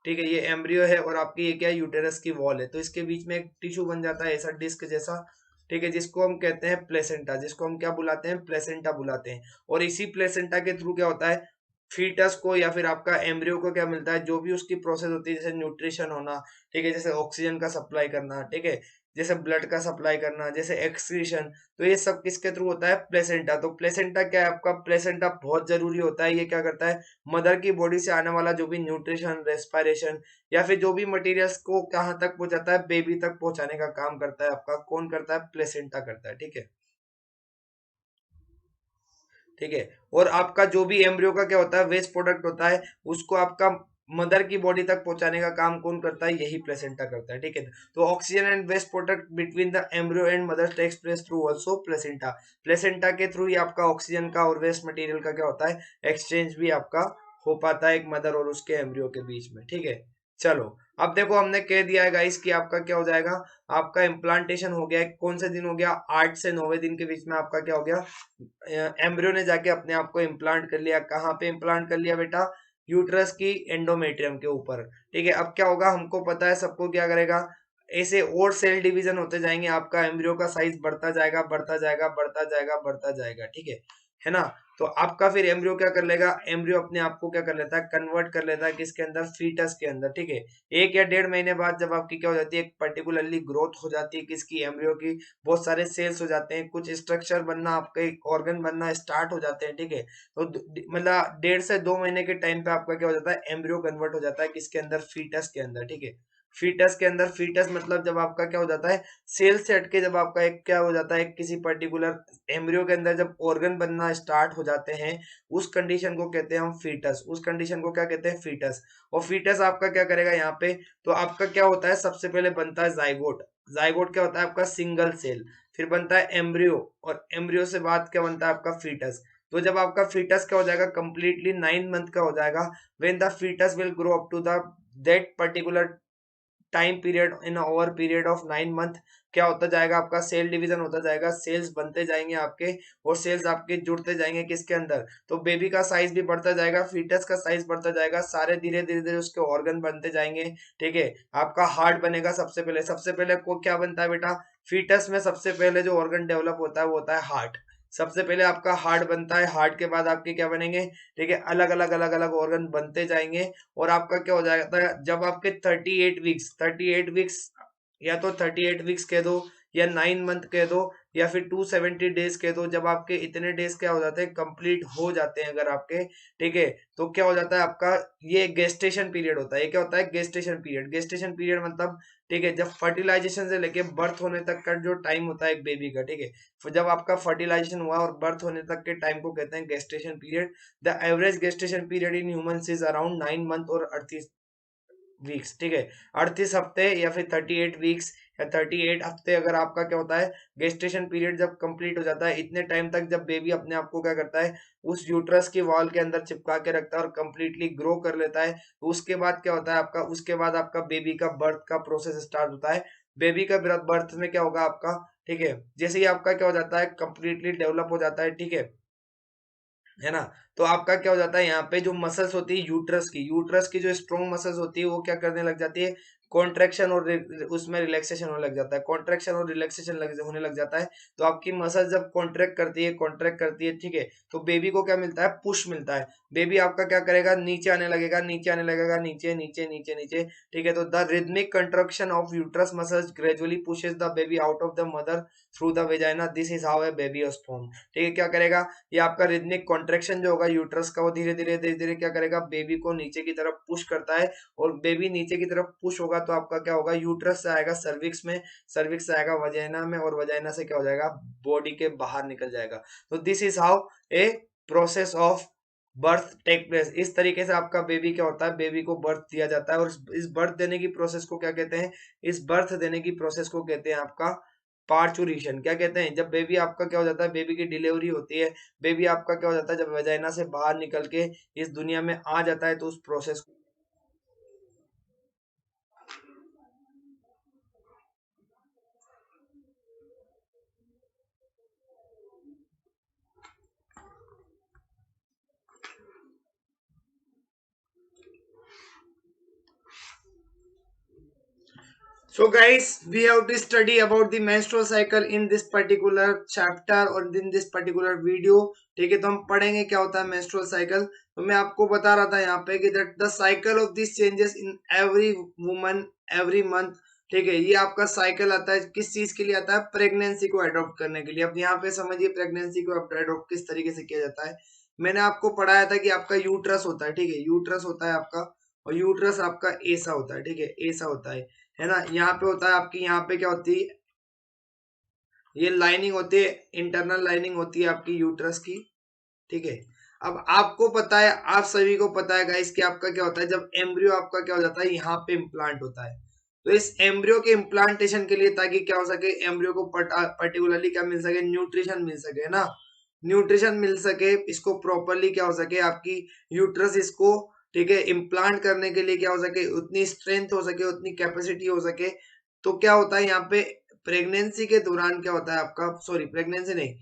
ठीक है, ये एम्ब्रियो है और आपकी ये क्या है, यूटेरस की वॉल है। तो इसके बीच में एक टिश्यू बन जाता है ऐसा डिस्क जैसा, ठीक है, जिसको हम कहते हैं प्लेसेंटा, जिसको हम क्या बुलाते हैं, प्लेसेंटा बुलाते हैं। और इसी प्लेसेंटा के थ्रू क्या होता है, फीटस को या फिर आपका एम्ब्रियो को क्या मिलता है, जो भी उसकी प्रोसेस होती है, जैसे न्यूट्रिशन होना, ठीक है, जैसे ऑक्सीजन का सप्लाई करना, ठीक है, जैसे ब्लड का सप्लाई करना, जैसे एक्सक्रीशन, तो ये सब किसके थ्रू होता है, प्लेसेंटा। तो प्लेसेंटा क्या है आपका, प्लेसेंटा बहुत जरूरी होता है। ये क्या करता है, मदर की बॉडी से आने वाला जो भी न्यूट्रिशन, रेस्पिरेशन या फिर जो भी मटेरियल्स को कहाँ तक पहुंचाता है, बेबी तक पहुंचाने का काम करता है आपका कौन करता है, प्लेसेंटा करता है, ठीक है। ठीक है, और आपका जो भी एम्ब्रियो का क्या होता है, वेस्ट प्रोडक्ट होता है, उसको आपका मदर की बॉडी तक पहुंचाने का काम कौन करता है, यही प्लेसेंटा करता है, ठीक है। तो oxygen and waste product between the embryo and mother takes place through also placenta. Placenta के थ्रू ही आपका ऑक्सीजन का और वेस्ट मटेरियल का क्या होता है, एक्सचेंज भी आपका हो पाता है एक मदर और उसके एम्ब्रियो के बीच में, ठीक है। चलो, अब देखो हमने कह दिया है गाइस कि आपका क्या हो जाएगा, आपका इम्प्लांटेशन हो गया है, कौन से दिन हो गया, 8 से 9वें दिन के बीच में आपका क्या हो गया, एम्ब्रियो ने जाके अपने आप को इम्प्लांट कर लिया। कहाँ पे इम्प्लांट कर लिया बेटा, यूट्रस की एंडोमेट्रियम के ऊपर, ठीक है। अब क्या होगा, हमको पता है सबको, क्या करेगा, ऐसे और सेल डिवीजन होते जाएंगे, आपका एम्ब्रियो का साइज बढ़ता जाएगा, बढ़ता जाएगा, बढ़ता जाएगा, बढ़ता जाएगा, ठीक है ना। तो आपका फिर एम्ब्रियो क्या कर लेगा, एम्ब्रियो अपने आप को क्या कर लेता है, कन्वर्ट कर लेता है किसके अंदर, फीटस के अंदर, ठीक है। 1 या 1.5 महीने बाद जब आपकी क्या हो जाती है, एक पर्टिकुलरली ग्रोथ हो जाती है किसकी, एम्ब्रियो की, बहुत सारे सेल्स हो जाते हैं, कुछ स्ट्रक्चर बनना, आपके ऑर्गन बनना स्टार्ट हो जाते हैं, ठीक है। तो मतलब 1.5 से 2 महीने के टाइम पे आपका क्या हो जाता है, एम्ब्रियो कन्वर्ट हो जाता है किसके अंदर, फीटस के अंदर, ठीक है। फीटस के अंदर, फीटस मतलब जब आपका क्या हो जाता है, सेल से हटके जब आपका एक क्या हो जाता है, किसी पर्टिकुलर एम्ब्रियो के अंदर जब ऑर्गन बनना स्टार्ट हो जाते हैं, उस कंडीशन को कहते हैं हम फीटस, उस कंडीशन को क्या कहते हैं, फीटस। और फीटस आपका क्या करेगा यहाँ पे, तो आपका क्या होता है, सबसे पहले बनता है जाइगोट। जाइगोट क्या होता है आपका, सिंगल सेल। फिर बनता है एम्ब्रियो, और एम्ब्रियो से बाद क्या बनता है आपका, फीटस। तो जब आपका फीटस क्या हो जाएगा, कंप्लीटली 9 मंथ का हो जाएगा, when the fetus will grow up to the that particular time period, in over period of 9 month, क्या होता जाएगा, आपका सेल डिवीजन होता जाएगा, सेल्स बनते जाएंगे आपके, और सेल्स आपके जुड़ते जाएंगे किसके अंदर, तो बेबी का साइज भी बढ़ता जाएगा, फीटस का साइज बढ़ता जाएगा, सारे धीरे धीरे धीरे उसके ऑर्गन बनते जाएंगे, ठीक है। आपका हार्ट बनेगा, सबसे पहले को क्या बनता है बेटा, फीटस में सबसे पहले जो ऑर्गन डेवलप होता है वो होता है हार्ट। सबसे पहले आपका हार्ट बनता है, हार्ट के बाद आपके क्या बनेंगे, ठीक है, अलग अलग ऑर्गन बनते जाएंगे। और आपका क्या हो जाता है, जब आपके 38 वीक्स या तो 38 वीक्स कह दो, या 9 मंथ कह दो, या फिर 270 डेज कह दो, जब आपके इतने डेज क्या हो जाते हैं, कंप्लीट हो जाते हैं अगर आपके, ठीक है, तो क्या हो जाता है आपका, ये गेस्टेशन पीरियड होता है। ये क्या होता है, गेस्टेशन पीरियड। गेस्टेशन पीरियड मतलब, ठीक है, जब फर्टिलाइजेशन से लेके बर्थ होने तक का जो टाइम होता है एक बेबी का, ठीक है, जब आपका फर्टिलाइजेशन हुआ और बर्थ होने तक के टाइम को कहते हैं gestation period. The average gestation period in humans is around 9 month और 38 वीक्स, ठीक है, 38 हफ्ते या फिर 38 वीक्स या 38 हफ्ते। अगर आपका क्या होता है, गेस्टेशन पीरियड जब कंप्लीट हो जाता है, इतने टाइम तक जब बेबी अपने आप को क्या करता है, उस यूट्रस की वॉल के अंदर चिपका के रखता है और कंप्लीटली ग्रो कर लेता है, तो उसके बाद क्या होता है आपका, उसके बाद आपका बेबी का बर्थ का प्रोसेस स्टार्ट होता है। बेबी का बर्थ में क्या होगा आपका, ठीक है, जैसे ही आपका क्या हो जाता है, कंप्लीटली डेवलप हो जाता है, ठीक है ना। तो आपका क्या हो जाता है, यहाँ पे जो मसल्स होती है यूट्रस की जो स्ट्रॉन्ग मसल्स होती है वो क्या करने लग जाती है, कॉन्ट्रेक्शन और उसमें रिलैक्सेशन होने लग जाता है, कॉन्ट्रेक्शन और रिलैक्सेशन होने लग जाता है। तो आपकी मसल जब कॉन्ट्रैक्ट करती है, ठीक है, तो बेबी को क्या मिलता है, पुश मिलता है। बेबी आपका क्या करेगा, नीचे आने लगेगा, नीचे आने लगेगा, नीचे नीचे नीचे नीचे, ठीक है। तो the rhythmic construction of uterus muscles gradually pushes the baby out of the mother through the vagina, this is how A baby is form, ठीक है। क्या करेगा, ये आपका रिदमिक कॉन्ट्रेक्शन जो होगा यूट्रस का, वो धीरे धीरे धीरे धीरे क्या करेगा, बेबी को नीचे की तरफ पुश करता है। और बेबी नीचे की तरफ पुश होगा तो आपका क्या होगा, यूट्रस से आएगा सर्विक्स में, सर्विक्स से आएगा वजाइना में, और वजाइना से क्या हो जाएगा, बॉडी के बाहर निकल जाएगा। तो this is how a process of birth take place. इस तरीके से आपका बेबी क्या होता है, बेबी को बर्थ दिया जाता है। और इस बर्थ देने की प्रोसेस को क्या कहते हैं, इस बर्थ देने की प्रोसेस को कहते हैं आपका पार्चुरेशन। क्या कहते हैं, जब बेबी आपका क्या हो जाता है, बेबी की डिलीवरी होती है, बेबी आपका क्या हो जाता है, जब वेजाइना से बाहर निकल के इस दुनिया में आ जाता है, तो उस process So guys, we have to study about the menstrual cycle in this particular chapter or in this particular video. ठीक है, तो हम पढ़ेंगे क्या होता है menstrual cycle. तो मैं आपको बता रहा था यहाँ पे कि that the cycle of these changes in every woman every month. ठीक है, ये आपका साइकिल आता है किस चीज के लिए आता है? प्रेगनेंसी को अडॉप्ट करने के लिए. अब यहाँ पे समझिए प्रेगनेंसी को अडॉप्ट किस तरीके से किया जाता है. मैंने आपको पढ़ाया था कि आपका यूट्रस होता है. ठीक है, यूट्रस होता है आपका, और यूट्रस आपका ऐसा होता है. ठीक है, ऐसा होता है ना. यहाँ पे होता है आपकी, यहाँ पे क्या होती है, ये लाइनिंग होती है, इंटरनल लाइनिंग होती है आपकी यूट्रस की. ठीक है, अब आपको पता है, आप सभी को पता है गाइस कि आपका क्या होता है जब एम्ब्रियो आपका क्या हो जाता है, यहाँ पे इम्प्लांट होता है. तो इस एम्ब्रियो के इम्प्लांटेशन के लिए, ताकि क्या हो सके, एम्ब्रियो को पर्टिकुलरली क्या मिल सके, न्यूट्रिशन मिल सके, है ना. न्यूट्रिशन मिल सके, इसको प्रॉपरली क्या हो सके, आपकी यूट्रस इसको, ठीक है, इम्प्लांट करने के लिए क्या हो सके, उतनी स्ट्रेंथ हो सके, उतनी कैपेसिटी हो सके. तो क्या होता है यहाँ पे प्रेगनेंसी के दौरान क्या होता है आपका, सॉरी प्रेगनेंसी नहीं,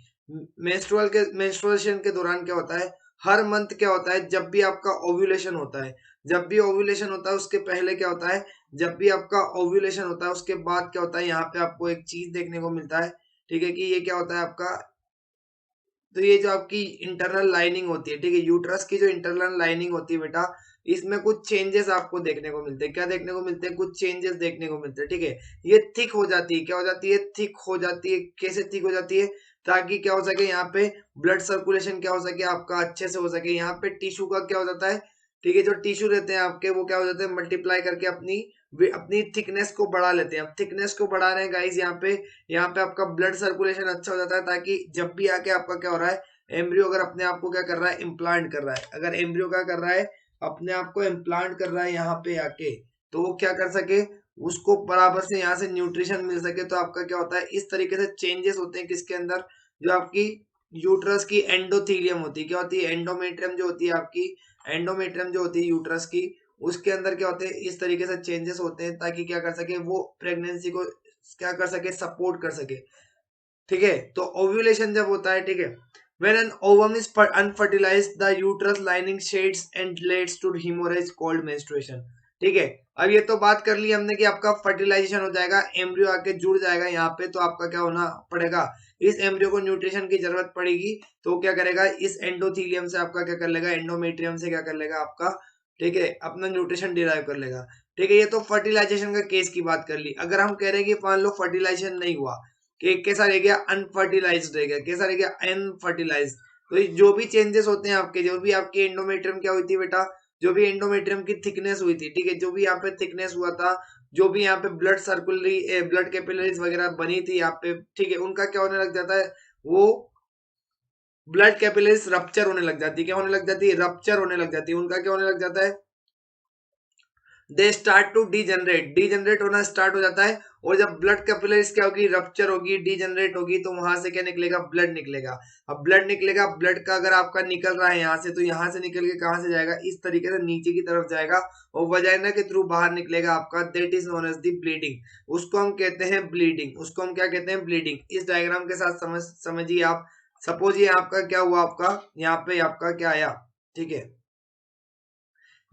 मेंस्ट्रुएशन के दौरान क्या होता है, हर मंथ क्या होता है, जब भी आपका ओव्यूलेशन होता है, जब भी ओव्यूलेशन होता है उसके पहले क्या होता है, जब भी आपका ओव्यूलेशन होता है उसके बाद क्या होता है, यहाँ पे आपको एक चीज देखने को मिलता है. ठीक है, कि ये क्या होता है आपका, तो ये जो आपकी इंटरनल लाइनिंग होती है, ठीक है, यूट्रस की जो इंटरनल लाइनिंग होती है बेटा, इसमें कुछ चेंजेस आपको देखने को मिलते हैं. क्या देखने को मिलते हैं? कुछ चेंजेस देखने को मिलते हैं. ठीक है, ये थिक हो जाती है. क्या हो जाती है? थिक हो जाती है. कैसे थिक हो जाती है? ताकि क्या हो सके, यहाँ पे ब्लड सर्कुलेशन क्या हो सके आपका अच्छे से हो सके. यहाँ पे टिश्यू का क्या हो जाता है, ठीक है, जो टिश्यू रहते हैं आपके, वो क्या हो जाते हैं, मल्टीप्लाई करके अपनी अपनी थिकनेस को बढ़ा लेते हैं. अब थिकनेस को बढ़ा रहे हैं गाइस, यहाँ पे आपका ब्लड सर्कुलेशन अच्छा हो जाता है, ताकि जब भी आके आपका क्या हो रहा है, एम्ब्रियो अगर अपने आप को क्या कर रहा है, इम्प्लांट कर रहा है, अगर एम्ब्रियो क्या कर रहा है, अपने आप को इम्प्लांट कर रहा है यहाँ पे आके, तो वो क्या कर सके, उसको बराबर से यहाँ से न्यूट्रिशन मिल सके. तो आपका क्या होता है, इस तरीके से चेंजेस होते हैं किसके अंदर, जो आपकी यूट्रस की एंडोथीलियम होती है. क्या होती है? एंडोमेट्रियम जो होती है आपकी, एंडोमेट्रियम जो होती है यूट्रस की, उसके अंदर क्या होते हैं, इस तरीके से चेंजेस होते हैं, ताकि क्या कर सके, वो प्रेगनेंसी को क्या कर सके, सपोर्ट कर सके. ठीक है, तो ओव्यूलेशन जब होता है, ठीक है, when an ovum is unfertilized the uterus lining shades and leads to hemorrhage called menstruation. ठीक है, अब ये तो बात कर ली हमने कि आपका फर्टिलाइजेशन हो जाएगा, एम्ब्रियो आके जुड़ जाएगा यहाँ पे, तो आपका क्या होना पड़ेगा, इस एम्ब्रियो को न्यूट्रिशन की जरूरत पड़ेगी. तो क्या करेगा, इस एंडोथीलियम से आपका क्या कर लेगा, एंडोमेट्रियम से क्या कर लेगा आपका, ठीक है, अपना न्यूट्रिशन डिराइव कर लेगा. ठीक है, ये तो फर्टिलाइजेशन का केस की बात कर ली. अगर हम कह रहे हैं कि मान लो फर्टिलाइजेशन नहीं हुआ, कि कैसा रह गया, अनफर्टिलाइज्ड रह गया, कैसा रह गया, अनफर्टिलाइज्ड. तो जो भी चेंजेस होते हैं आपके, जो भी आपकी एंडोमेट्रियम क्या हुई थी बेटा, जो भी एंडोमेट्रियम की थिकनेस हुई थी, ठीक है, जो भी यहाँ पे थिकनेस हुआ था, जो भी यहाँ पे ब्लड सर्कुलरी ब्लड कैपिलरीज वगैरह बनी थी यहाँ पे, ठीक है, उनका क्या होने लग जाता है, वो ब्लड कैपिलरीज रप्चर होने लग जाती है. क्या होने लग जाती है? रप्चर होने लग जाती है. उनका क्या होने लग जाता है, दे स्टार्ट टू डीजनरेट होना स्टार्ट हो जाता है. और जब ब्लड कैपिलरीज क्या होगी, रप्चर होगी, डीजनरेट होगी, तो वहां से क्या निकलेगा, ब्लड निकलेगा. अब ब्लड निकलेगा, ब्लड का अगर आपका निकल रहा है यहाँ से, तो यहाँ से निकल के कहाँ से जाएगा, इस तरीके से नीचे की तरफ जाएगा, और वजाइना के थ्रू बाहर निकलेगा आपका, that is known as the bleeding. उसको हम कहते हैं ब्लीडिंग. उसको हम क्या कहते हैं, ब्लीडिंग. इस डायग्राम के साथ समझिए आप. सपोज ये आपका क्या हुआ, आपका यहाँ पे आपका क्या आया, ठीक है,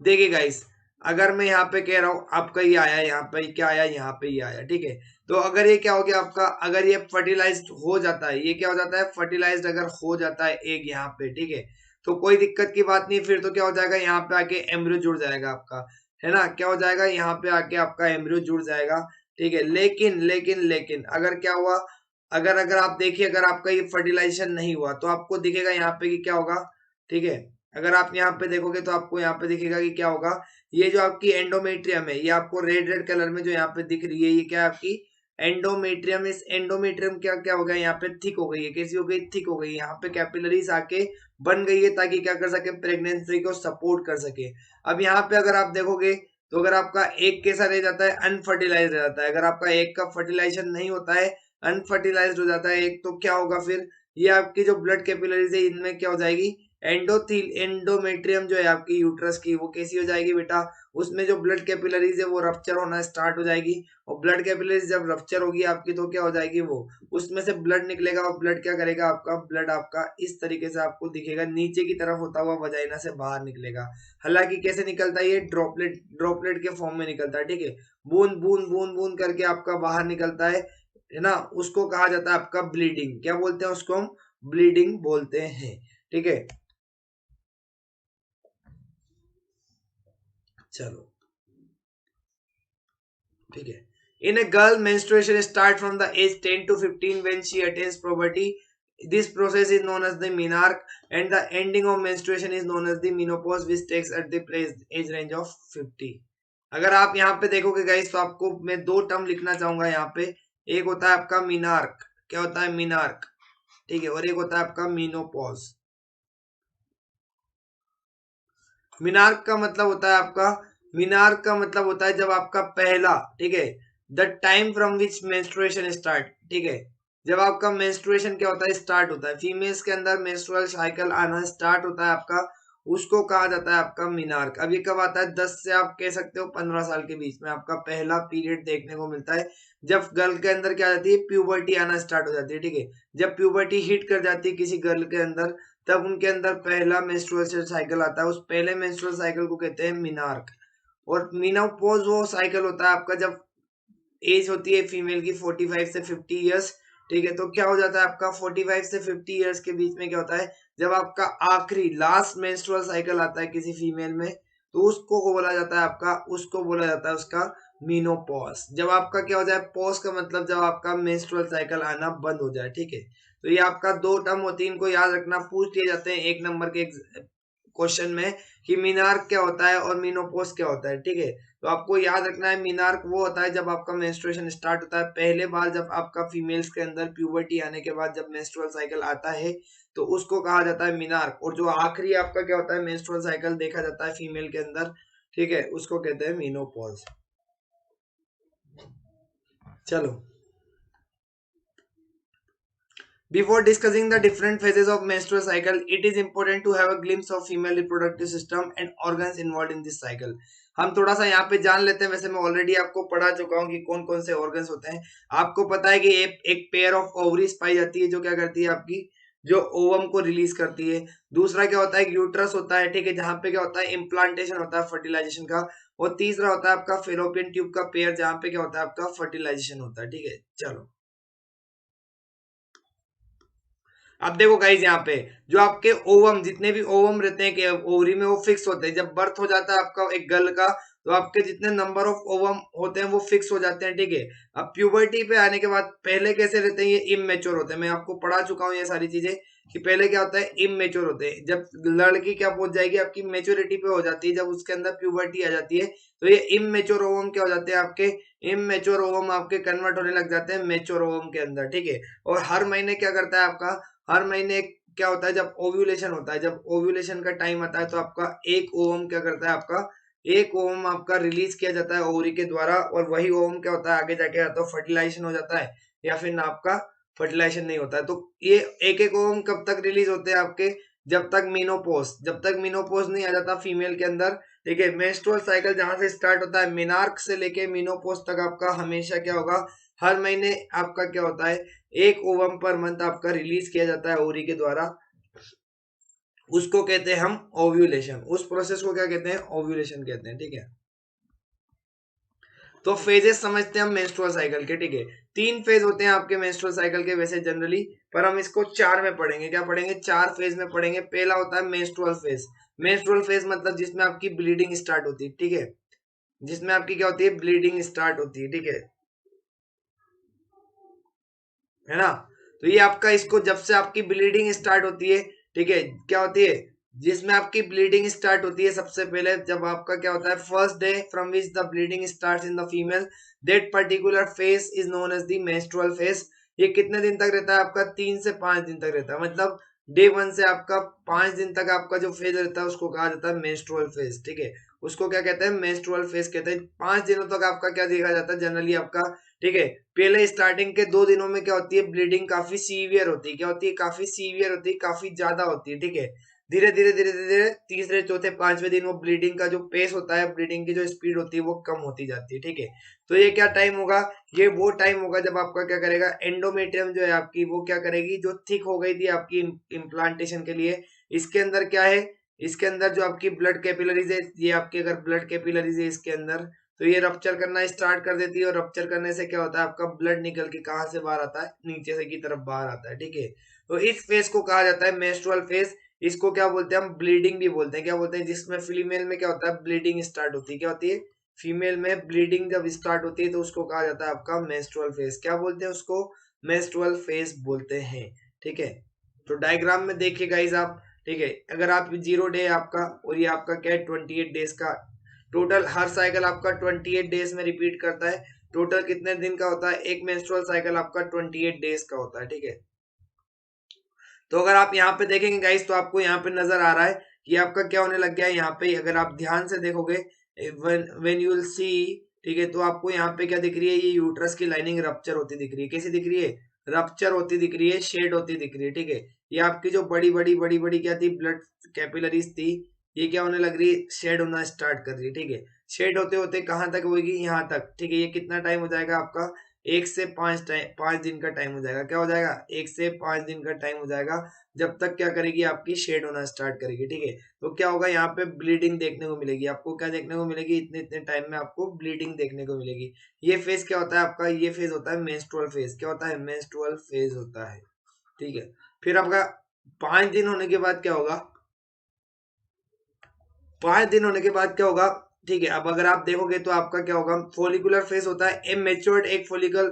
देखिए गाइस, अगर मैं यहाँ पे कह रहा हूँ आपका ये आया, यहाँ पे क्या आया, यहाँ पे ये आया, ठीक है, तो अगर ये क्या हो गया आपका, अगर ये फर्टिलाइज्ड हो जाता है, ये क्या हो जाता है, फर्टिलाइज्ड अगर हो जाता है एग यहाँ पे, ठीक है, तो कोई दिक्कत की बात नहीं. फिर तो क्या हो जाएगा, यहाँ पे आके एम्ब्रियो जुड़ जाएगा आपका, है ना. क्या हो जाएगा, यहाँ पे आके आपका एम्ब्रियो जुड़ जाएगा. ठीक है, लेकिन अगर क्या हुआ, अगर अगर आप देखिए, अगर आपका ये फर्टिलाइजेशन नहीं हुआ, तो आपको दिखेगा यहाँ पे कि क्या होगा. ठीक है, अगर आप यहाँ पे देखोगे तो आपको यहाँ पे दिखेगा कि क्या होगा, ये जो आपकी एंडोमेट्रियम है, ये आपको रेड रेड कलर में जो यहाँ पे दिख रही है, ये क्या है आपकी एंडोमेट्रियम. इस एंडोमेट्रियम क्या क्या हो गया, यहाँ पे थिक हो गई है. कैसी हो गई, थिक हो गई. यहाँ पे कैपिलरीज आके बन गई है, ताकि क्या कर सके, प्रेगनेंसी को सपोर्ट कर सके. अब यहाँ पे अगर आप देखोगे, तो अगर आपका एग कैसा रह जाता है, अनफर्टिलाइज रह जाता है. अगर आपका एग का फर्टिलाइजेशन नहीं होता है, अनफर्टिलाइज हो जाता है एग, तो क्या होगा फिर, ये आपकी जो ब्लड कैपिलरीज है, इनमें क्या हो जाएगी, एंडोमेट्रियम जो है आपकी यूट्रस की वो कैसी हो जाएगी बेटा, उसमें जो ब्लड कैपिलरीज है वो रप्चर होना स्टार्ट हो जाएगी, और ब्लड कैपिलरीज जब रप्चर होगी आपकी तो क्या हो जाएगी, वो उसमें से ब्लड निकलेगा, और ब्लड क्या करेगा आपका, ब्लड आपका इस तरीके से आपको दिखेगा, नीचे की तरफ होता हुआ वजाइना से बाहर निकलेगा। हालांकि कैसे निकलता है, ये ड्रॉपलेट ड्रॉपलेट के फॉर्म में निकलता है, ठीक है, बूंद बूंद बूंद बूंद करके आपका बाहर निकलता है ना, उसको कहा जाता है आपका ब्लीडिंग। क्या बोलते हैं उसको, हम ब्लीडिंग बोलते हैं, ठीक है। चलो ठीक है। In a girl, menstruation start from the age 10 to 15 when she attains puberty. This process is known as the menarche, and the ending of menstruation is known as the menopause, which takes at the age range of 50. अगर आप यहाँ पे देखोगे guys तो आपको मैं दो term लिखना चाहूंगा यहाँ पे। एक होता है आपका मीनार्क, क्या होता है मीनार्क, ठीक है, और एक होता है आपका मीनोपॉज। मीनार्क का मतलब होता है आपका, मीनार्क का मतलब होता है जब आपका पहला, ठीक है, the time from which menstruation start, ठीक है, जब आपका मेंस्ट्रुएशन क्या होता है, स्टार्ट होता है, फीमेल्स के अंदर मेंस्ट्रुअल साइकिल आना स्टार्ट होता है आपका, उसको कहा जाता है आपका मीनार्क। अब ये कब आता है, 10 से आप कह सकते हो 15 साल के बीच में आपका पहला पीरियड देखने को मिलता है, जब गर्ल के अंदर क्या जाती है, प्यूबर्टी आना स्टार्ट हो जाती है, ठीक है, जब प्यूबर्टी हिट कर जाती है किसी गर्ल के अंदर, तब उनके अंदर पहला मेंस्ट्रुअल साइकिल आता है, उस पहले मेंस्ट्रुअल साइकिल को कहते हैं मीनार्क। और मीनोपॉज वो साइकिल होता है आपका जब एज होती है फीमेल की 45 से 50 इयर्स, ठीक है, तो क्या हो जाता है आपका 45 से 50 इयर्स के बीच में क्या होता है, जब आपका आखिरी लास्ट मेंस्ट्रुअल साइकिल आता है किसी फीमेल में, तो उसको बोला जाता है आपका, उसको बोला जाता है उसका मीनोपॉज। जब आपका क्या हो जाए, पॉज का मतलब जब आपका मेंस्ट्रुअल साइकिल आना बंद हो जाए, ठीक है। तो ये आपका दो टर्म होती है, इनको याद रखना, पूछ लिए जाते हैं एक नंबर के क्वेश्चन में कि मीनार्क क्या होता है और मीनोपॉज क्या होता है, ठीक है। तो आपको याद रखना है, मीनार्क वो होता है जब आपका मेंस्ट्रुएशन स्टार्ट होता है, पहले बार जब आपका फीमेल्स के अंदर प्यूबर्टी आने के बाद जब मेंस्ट्रुअल साइकिल आता है तो उसको कहा जाता है मीनार्क। और जो आखिरी आपका क्या होता है, मेंस्ट्रुअल साइकिल देखा जाता है फीमेल के अंदर, ठीक है, उसको कहते हैं मीनोपॉज। चलो, before discussing the different phases of menstrual cycle, it is important to have a glimpse of female reproductive system and organs involved in this cycle. हम थोड़ा सा यहाँ पे जान लेते हैं, वैसे मैं ऑलरेडी आपको पढ़ा चुका हूँ कि कौन कौन से ऑर्गन्स होते हैं। आपको पता है कि एक पेयर ऑफ ओवरीज पाई जाती है जो क्या करती है आपकी, जो ओवम को रिलीज करती है। दूसरा क्या होता है, यूट्रस होता है, ठीक है, जहाँ पे क्या होता है, इम्प्लांटेशन होता है फर्टिलाइजेशन का। और तीसरा होता है आपका फेलोपियन ट्यूब का पेयर, जहाँ पे क्या होता है आपका फर्टिलाइजेशन होता है, ठीक है। चलो, अब देखो गाइज, यहाँ पे जो आपके ओवम, जितने भी ओवम रहते हैं कि ओवरी में, वो फिक्स होते हैं। जब बर्थ हो जाता है आपका एक गर्ल का, तो आपके जितने नंबर ऑफ ओवम होते हैं वो फिक्स हो जाते हैं, ठीक है। अब प्यूबर्टी पे आने के बाद पहले कैसे रहते हैं, ये इमेच्योर होते हैं। मैं आपको पढ़ा चुका हूँ ये सारी चीजें कि पहले क्या होता है, इमेच्योर होते हैं। जब लड़की क्या पहुंच जाएगी आपकी मेच्योरिटी पे हो जाती है, जब उसके अंदर प्यूबर्टी आ जाती है, तो ये इमेच्योर ओवम क्या हो जाते हैं आपके, इमेच्योर ओवम आपके कन्वर्ट होने लग जाते हैं मेच्योर ओवम के अंदर, ठीक है। और हर महीने क्या करता है आपका, हर महीने क्या होता है, जब ओव्यूलेशन होता है, जब ओव्यूलेशन का टाइम आता है, तो आपका एक ओवम क्या करता है, आपका एक ओवम आपका रिलीज किया जाता है ओवरी के द्वारा, और वही ओवम क्या होता है आगे जाके या तो फर्टिलाइजेशन हो जाता है या फिर ना आपका फर्टिलाइजेशन नहीं होता है। तो ये एक एक ओवम कब तक रिलीज होते हैं आपके, जब तक मीनोपोज, जब तक मीनोपोज नहीं आ जाता फीमेल के अंदर, ठीक है। मेंस्ट्रुअल साइकिल जहां से स्टार्ट होता है मिनार्क से लेके मीनोपोज तक आपका हमेशा क्या होगा, हर महीने आपका क्या होता है, एक ओवम पर मंथ आपका रिलीज किया जाता है ओवरी के द्वारा, उसको कहते हैं हम ओव्यूलेशन। उस प्रोसेस को क्या कहते हैं, ओव्यूलेशन कहते हैं, ठीक है। तो फेजेस समझते हैं हम मेंस्ट्रुअल साइकिल के, ठीक है। तीन फेज होते हैं आपके मेंस्ट्रुअल साइकिल के वैसे जनरली, पर हम इसको चार में पढ़ेंगे। क्या पढ़ेंगे, चार फेज में पढ़ेंगे। पहला होता है मेंस्ट्रुअल फेज। मेंस्ट्रुअल फेज मतलब जिसमें आपकी ब्लीडिंग स्टार्ट होती है, ठीक है, जिसमें आपकी क्या होती है, ब्लीडिंग स्टार्ट होती है, ठीक है ना। तो ये आपका, इसको जब से आपकी ब्लीडिंग स्टार्ट होती है, ठीक है, क्या होती है, जिसमें आपकी ब्लीडिंग स्टार्ट होती है, सबसे पहले जब आपका क्या होता है, first day from which the bleeding starts in the female, that particular phase is known as the menstrual phase. ये कितने दिन तक रहता है आपका, 3 से 5 दिन तक रहता है। मतलब डे 1 से आपका 5 दिन तक आपका जो फेज रहता है उसको कहा जाता है मेंस्ट्रुअल फेज, ठीक है। उसको क्या कहते हैं, मेंस्ट्रुअल फेज कहते हैं। 5 दिनों तक आपका क्या देखा जाता है जनरली आपका, ठीक है। पहले स्टार्टिंग के 2 दिनों में क्या होती है, ब्लीडिंग काफी सीवियर होती है, क्या होती है, काफी सीवियर होती है, काफी ज्यादा होती है, ठीक है। धीरे धीरे धीरे धीरे तीसरे चौथे पांचवें दिन वो ब्लीडिंग का जो पेस होता है, ब्लीडिंग की जो स्पीड होती है वो कम होती जाती है। ठीक है, तो ये क्या टाइम होगा, ये वो टाइम होगा जब आपका क्या करेगा, एंडोमेट्रियम जो है आपकी वो क्या करेगी, जो थिक हो गई थी आपकी इम्प्लांटेशन के लिए, इसके अंदर क्या है, इसके अंदर जो आपकी ब्लड कैपिलरीज है, ये आपके अगर ब्लड कैपिलरीज है इसके अंदर, तो ये रप्चर करना स्टार्ट कर देती है, और रप्चर करने से क्या होता है, आपका ब्लड निकल के कहाँ से बाहर आता है, नीचे से की तरफ बाहर आता है। ठीक है, तो इस फेज को कहा जाता है मेंस्ट्रुअल फेज। इसको क्या बोलते हैं हम, ब्लीडिंग भी बोलते हैं। क्या बोलते हैं, जिसमें फीमेल में क्या होता है, ब्लीडिंग स्टार्ट होती है। क्या होती है, फीमेल में ब्लीडिंग जब स्टार्ट होती है तो उसको कहा जाता है आपका मेंस्ट्रुअल फेज। क्या बोलते हैं उसको, मेंस्ट्रुअल फेज बोलते हैं। ठीक है, तो डायग्राम में देखिए गाइस आप। ठीक है, अगर आप 0 डे आपका, और ये आपका क्या है 28 डेज का टोटल, हर साइकिल आपका 28 डेज में रिपीट करता है। टोटल कितने दिन का होता है, एक मेंस्ट्रुअल साइकिल आपका 28 डेज का होता है। ठीक है, तो अगर आप यहाँ पे देखेंगे गाइस, तो आपको यहाँ पे नजर आ रहा है कि आपका क्या होने लग गया है यहाँ पे, अगर आप ध्यान से देखोगे, व्हेन यू विल सी, ठीक है, तो आपको यहाँ पे क्या दिख रही है, ये यूट्रस की लाइनिंग रप्चर होती दिख रही है। कैसी दिख रही है, रप्चर होती दिख रही है, शेड होती दिख रही है। ठीक है, ये आपकी जो बड़ी बड़ी बड़ी बड़ी क्या थी, ब्लड कैपिलरीज थी, ये क्या होने लग रही है, शेड होना स्टार्ट कर रही है। ठीक है, शेड होते होते कहाँ तक होगी, यहाँ तक। ठीक है, ये कितना टाइम हो जाएगा आपका, 1 से 5 दिन का टाइम हो जाएगा। क्या हो जाएगा, 1 से 5 दिन का टाइम हो जाएगा, जब तक क्या करेगी, आपकी शेड होना स्टार्ट करेगी। ठीक है, तो क्या होगा, यहाँ पे ब्लीडिंग देखने को मिलेगी आपको। क्या देखने को मिलेगी, इतने इतने टाइम में आपको ब्लीडिंग देखने को मिलेगी। ये फेज क्या होता है आपका, ये फेज होता है मेंस्ट्रुअल फेज। क्या होता है, मेंस्ट्रुअल फेज होता है। ठीक है, फिर आपका 5 दिन होने के बाद क्या होगा, 5 दिन होने के बाद क्या होगा। ठीक है, अब अगर आप देखोगे तो आपका क्या होगा, फोलिकुलर फेज होता है। A matured egg follicle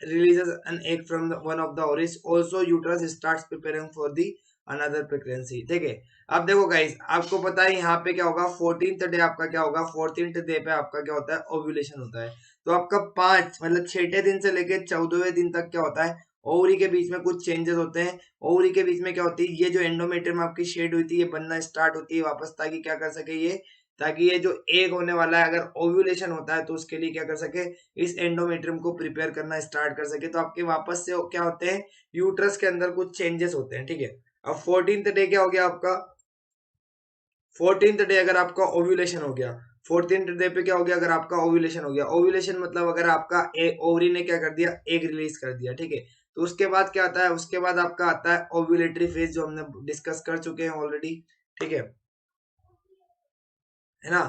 releases an egg from one of the ovaries, also uterus starts preparing for the another pregnancy। ठीक है, अब देखो गाइस, आपको पता है यहाँ पे क्या होगा, 14th डे आपका क्या होगा, 14th डे पे आपका क्या होता है, ओव्यूलेशन होता है। तो आपका 5 मतलब 6 दिन से लेके 14वें दिन तक क्या होता है, ओवरी के बीच में कुछ चेंजेस होते हैं। ओवरी के बीच में क्या होती है, ये जो एंडोमेट्रियम आपकी शेड हुई थी, ये बनना स्टार्ट होती है वापस, ताकि क्या कर सके ये, ताकि ये जो एग होने वाला है, अगर ओव्यूलेशन होता है तो उसके लिए क्या कर सके, इस एंडोमेट्रियम को प्रिपेयर करना स्टार्ट कर सके। तो आपके वापस से क्या होते हैं, यूट्रस के अंदर कुछ चेंजेस होते हैं। ठीक है, अब 14th डे क्या हो गया आपका, 14th डे अगर आपका ओव्यूलेशन हो गया, 14th डे पे क्या हो गया, अगर आपका ओव्यूलेशन हो गया, ओव्यूलेशन मतलब अगर आपका ओवरी ने क्या कर दिया, एग रिलीज कर दिया। ठीक है, तो उसके बाद क्या आता है, उसके बाद आपका आता है ओव्यूलेटरी फेज, जो हमने डिस्कस कर चुके हैं ऑलरेडी। ठीक है ना,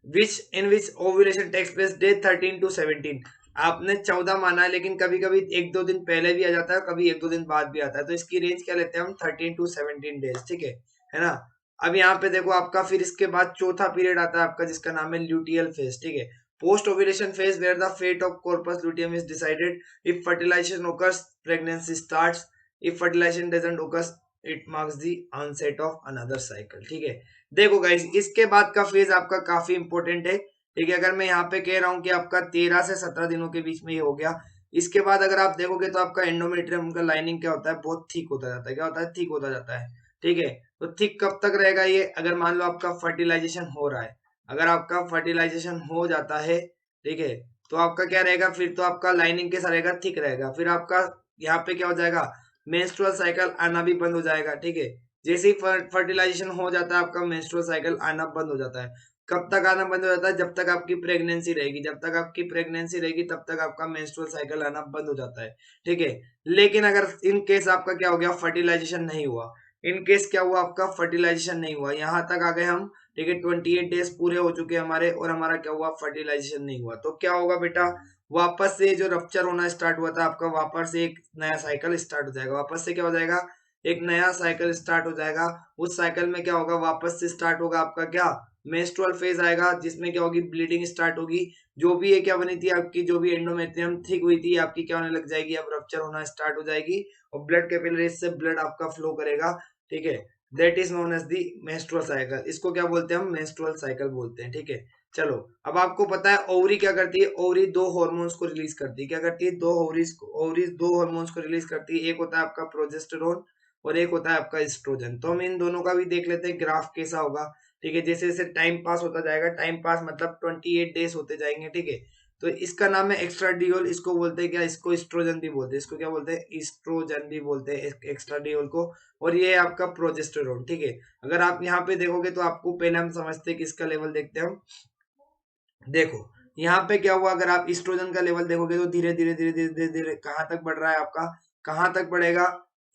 which in which ovulation takes place day 13 to 17। आपने 14 माना है, लेकिन कभी कभी 1-2 दिन पहले भी आ जाता है, कभी 1-2 दिन बाद भी आता है, तो इसकी रेंज क्या लेते हैं हम, 13 to 17 डेज। ठीक है ना। अब यहाँ पे देखो आपका, फिर इसके बाद चौथा पीरियड आता है आपका, जिसका नाम है ल्यूटियल फेज। ठीक है, post ovulation phase where the fate of corpus luteum is decided. If fertilization occurs, pregnancy starts. If fertilization doesn't occurs, it marks the onset of another cycle. ठीक है, देखो गाइस, इसके बाद का फेज आपका काफी इंपॉर्टेंट है। ठीक है, अगर मैं यहाँ पे कह रहा हूँ कि आपका 13 से 17 दिनों के बीच में ये हो गया, इसके बाद अगर आप देखोगे तो आपका एंडोमेट्रियम का लाइनिंग क्या होता है, बहुत थिक होता जाता है। क्या होता है, थिक होता जाता है। ठीक है, तो थिक कब तक रहेगा ये, अगर मान लो आपका फर्टिलाइजेशन हो रहा है, अगर आपका फर्टिलाइजेशन हो जाता है, ठीक है, तो आपका क्या रहेगा, फिर तो आपका लाइनिंग कैसा रहेगा, थिक रहेगा। फिर आपका यहाँ पे क्या हो जाएगा, मेंस्ट्रुअल साइकिल आना भी बंद हो जाएगा। ठीक है, जैसे ही फर्टिलाइजेशन हो जाता है, आपका मेंस्ट्रुअल साइकिल आना बंद हो जाता है। कब तक आना बंद हो जाता है, जब तक आपकी प्रेगनेंसी रहेगी। जब तक आपकी प्रेगनेंसी रहेगी तब तक आपका मेंस्ट्रुअल साइकिल आना बंद हो जाता है। ठीक है, लेकिन अगर इन केस आपका क्या हो गया, फर्टिलाइजेशन नहीं हुआ, इन केस क्या हुआ, आपका फर्टिलाइजेशन नहीं हुआ, यहाँ तक आ गए हम। ठीक है, 28 डेज पूरे हो चुके हैं हमारे, और हमारा क्या हुआ, फर्टिलाइजेशन नहीं हुआ, तो क्या होगा बेटा, वापस से जो रप्चर होना स्टार्ट हुआ था आपका, वापस से एक नया साइकिल स्टार्ट हो जाएगा। वापस से क्या हो जाएगा, एक नया साइकिल स्टार्ट हो जाएगा। उस साइकिल में क्या होगा, वापस से स्टार्ट होगा आपका क्या, मेंस्ट्रुअल फेज आएगा, जिसमें क्या होगी, ब्लीडिंग स्टार्ट होगी। जो भी ये क्या बनी थी आपकी, जो भी एंडोमेट्रियम थिक हुई थी आपकी, क्या होने लग जाएगी, अब रप्चर होना स्टार्ट हो जाएगी, और ब्लड कैपिलरीज से ब्लड आपका फ्लो करेगा। ठीक है, that is known as the menstrual cycle. इसको क्या बोलते हैं हम, मेंस्ट्रुअल साइकिल बोलते हैं। ठीक है, चलो, अब आपको पता है ओवरी क्या करती है, ओवरी दो हार्मोन्स को रिलीज करती है। क्या करती है, दो ओवरीज दो हार्मोन्स को रिलीज करती है। एक होता है आपका प्रोजेस्टेरोन, और एक होता है आपका एस्ट्रोजन। तो हम इन दोनों का भी देख लेते हैं ग्राफ कैसा होगा। ठीक है, जैसे जैसे टाइम पास होता जाएगा, टाइम पास मतलब 28 डेज होते जाएंगे। ठीक है, तो इसका नाम है एक्स्ट्राडियोल। इसको बोलते हैं क्या, इसको एस्ट्रोजन भी बोलते हैं, इसको क्या बोलते हैं, एस्ट्रोजन भी बोलते हैं एक्स्ट्राडियोल को। और ये है आपका प्रोजेस्टेरोन, ठीक है। अगर आप यहाँ पे देखोगे तो आपको पहले हम समझते हैं कि इसका लेवल देखते हैं हम। देखो यहाँ पे क्या हुआ, अगर आप एस्ट्रोजन का लेवल देखोगे तो धीरे धीरे धीरे धीरे धीरे धीरे कहाँ तक बढ़ रहा है आपका, कहाँ तक बढ़ेगा,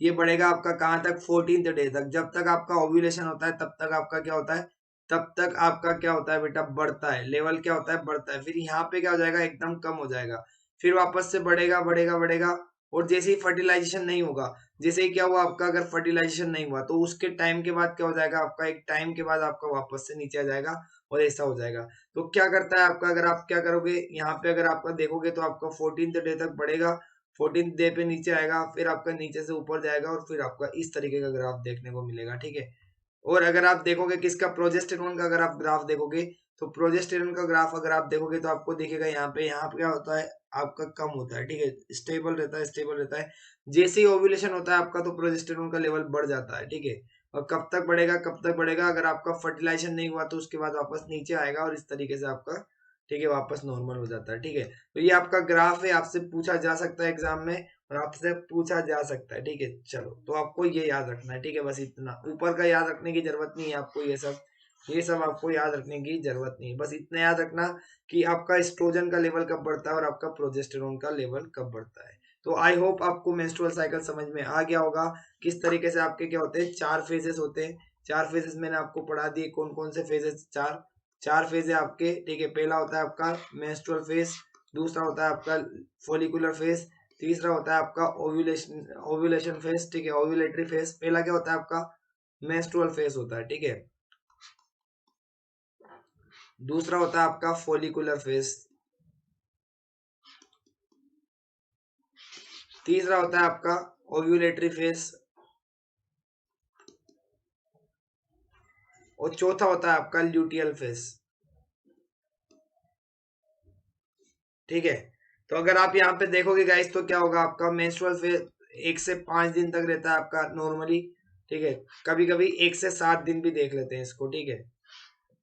ये बढ़ेगा आपका कहाँ तक, 14th डे तक। जब तक आपका ओव्यूलेशन होता है तब तक आपका क्या होता है, तब तक आपका क्या होता है बेटा, बढ़ता है लेवल, क्या होता है, बढ़ता है। फिर यहाँ पे क्या हो जाएगा, एकदम कम हो जाएगा, फिर वापस से बढ़ेगा बढ़ेगा बढ़ेगा। और जैसे ही फर्टिलाइजेशन नहीं होगा, जैसे ही क्या हुआ आपका, अगर फर्टिलाइजेशन नहीं हुआ तो उसके टाइम के बाद क्या हो जाएगा आपका, एक टाइम के बाद आपका वापस से नीचे आ जाएगा और ऐसा हो जाएगा। तो क्या करता है आपका, अगर आप क्या करोगे यहाँ पे, अगर आपका देखोगे तो आपका 14th डे तक बढ़ेगा, 14th डे पे नीचे आएगा, फिर आपका नीचे से ऊपर जाएगा और फिर आपका इस तरीके का ग्राफ देखने को मिलेगा, ठीक है। और अगर आप देखोगे किसका, प्रोजेस्टेरोन का अगर आप ग्राफ देखोगे, तो प्रोजेस्टेरोन का ग्राफ अगर आप देखोगे तो आपको दिखेगा यहाँ पे क्या होता है आपका, कम होता है, ठीक है, स्टेबल रहता है, स्टेबल रहता है। जैसे ही ओव्यूलेशन होता है आपका, तो प्रोजेस्टेरोन का लेवल बढ़ जाता है, ठीक है। और कब तक बढ़ेगा, कब तक बढ़ेगा, अगर आपका फर्टिलाइजेशन नहीं हुआ तो उसके बाद वापस नीचे आएगा और इस तरीके से आपका, ठीक है, वापस नॉर्मल हो जाता है, ठीक है। तो ये आपका ग्राफ है, आपसे पूछा जा सकता है एग्जाम में और आपसे पूछा जा सकता है, ठीक है। चलो तो आपको ये याद रखना है, ठीक है, बस इतना, ऊपर का याद रखने की जरूरत नहीं है आपको, ये सब आपको याद रखने की जरूरत नहीं है। बस इतना याद रखना कि आपका एस्ट्रोजन का लेवल कब बढ़ता है और आपका प्रोजेस्टेरोन का लेवल कब बढ़ता है। तो आई होप आपको मेंस्ट्रुअल साइकिल समझ में आ गया होगा, किस तरीके से आपके क्या होते हैं, 4 फेजेस होते हैं। 4 फेजेस मैंने आपको पढ़ा दिए, कौन कौन से फेजेस, चार चार फेज है आपके, ठीक है। पहला होता है आपका मेंस्ट्रुअल फेज, दूसरा होता है आपका फोलिकुलर फेज, तीसरा होता है आपका ओव्यूलेशन ओव्यूलेशन फेज, ठीक है, ओव्यूलेटरी फेज। पहला क्या होता है आपका, मेंस्ट्रुअल फेज होता है, ठीक है। दूसरा होता है आपका फोलिकुलर फेज, तीसरा होता है आपका ओव्यूलेटरी फेज, और चौथा होता है आपका ल्यूटियल फेज, ठीक है। तो अगर आप यहाँ पे देखोगे गाइस तो क्या होगा आपका, मेंस्ट्रुअल फेज 1 से 5 दिन तक रहता है आपका नॉर्मली, ठीक है। कभी कभी 1 से 7 दिन भी देख लेते हैं इसको, ठीक है।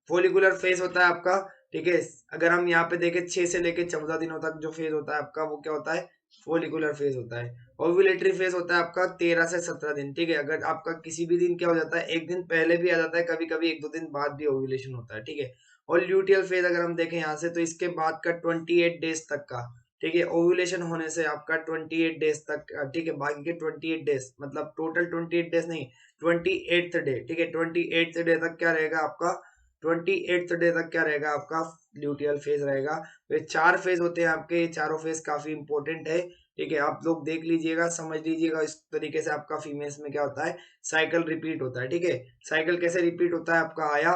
फोलिकुलर फेज होता है आपका, ठीक है। अगर हम यहाँ पे देखें 6 से लेके 14 दिनों तक जो फेज होता है आपका, वो क्या होता है, फोलिकुलर फेज होता है। ओव्यूलेटरी फेज होता है आपका 13 से 17 दिन, ठीक है। अगर आपका किसी भी दिन क्या हो जाता है, एक दिन पहले भी आ जाता है, कभी कभी 1-2 दिन बाद भी ओव्यूलेशन होता है, ठीक है। और ल्यूटियल फेज अगर हम देखें यहाँ से, तो इसके बाद का 28 डेज तक का, ठीक है, ओव्यूलेशन होने से आपका 28 डेज तक, ठीक है, बाकी के 28 डेज, मतलब टोटल 28 डेज नहीं, 28th डे, ठीक है, 28th डे तक क्या रहेगा आपका, 28th डे तक क्या रहेगा आपका, ल्यूटियल फेज रहेगा। तो ये 4 फेज होते हैं आपके, ये चारों फेज काफी इंपॉर्टेंट है, ठीक है। आप लोग देख लीजिएगा, समझ लीजिएगा, इस तरीके से आपका फीमेल्स में क्या होता है, साइकिल रिपीट होता है, ठीक है। साइकिल कैसे रिपीट होता है आपका, आया,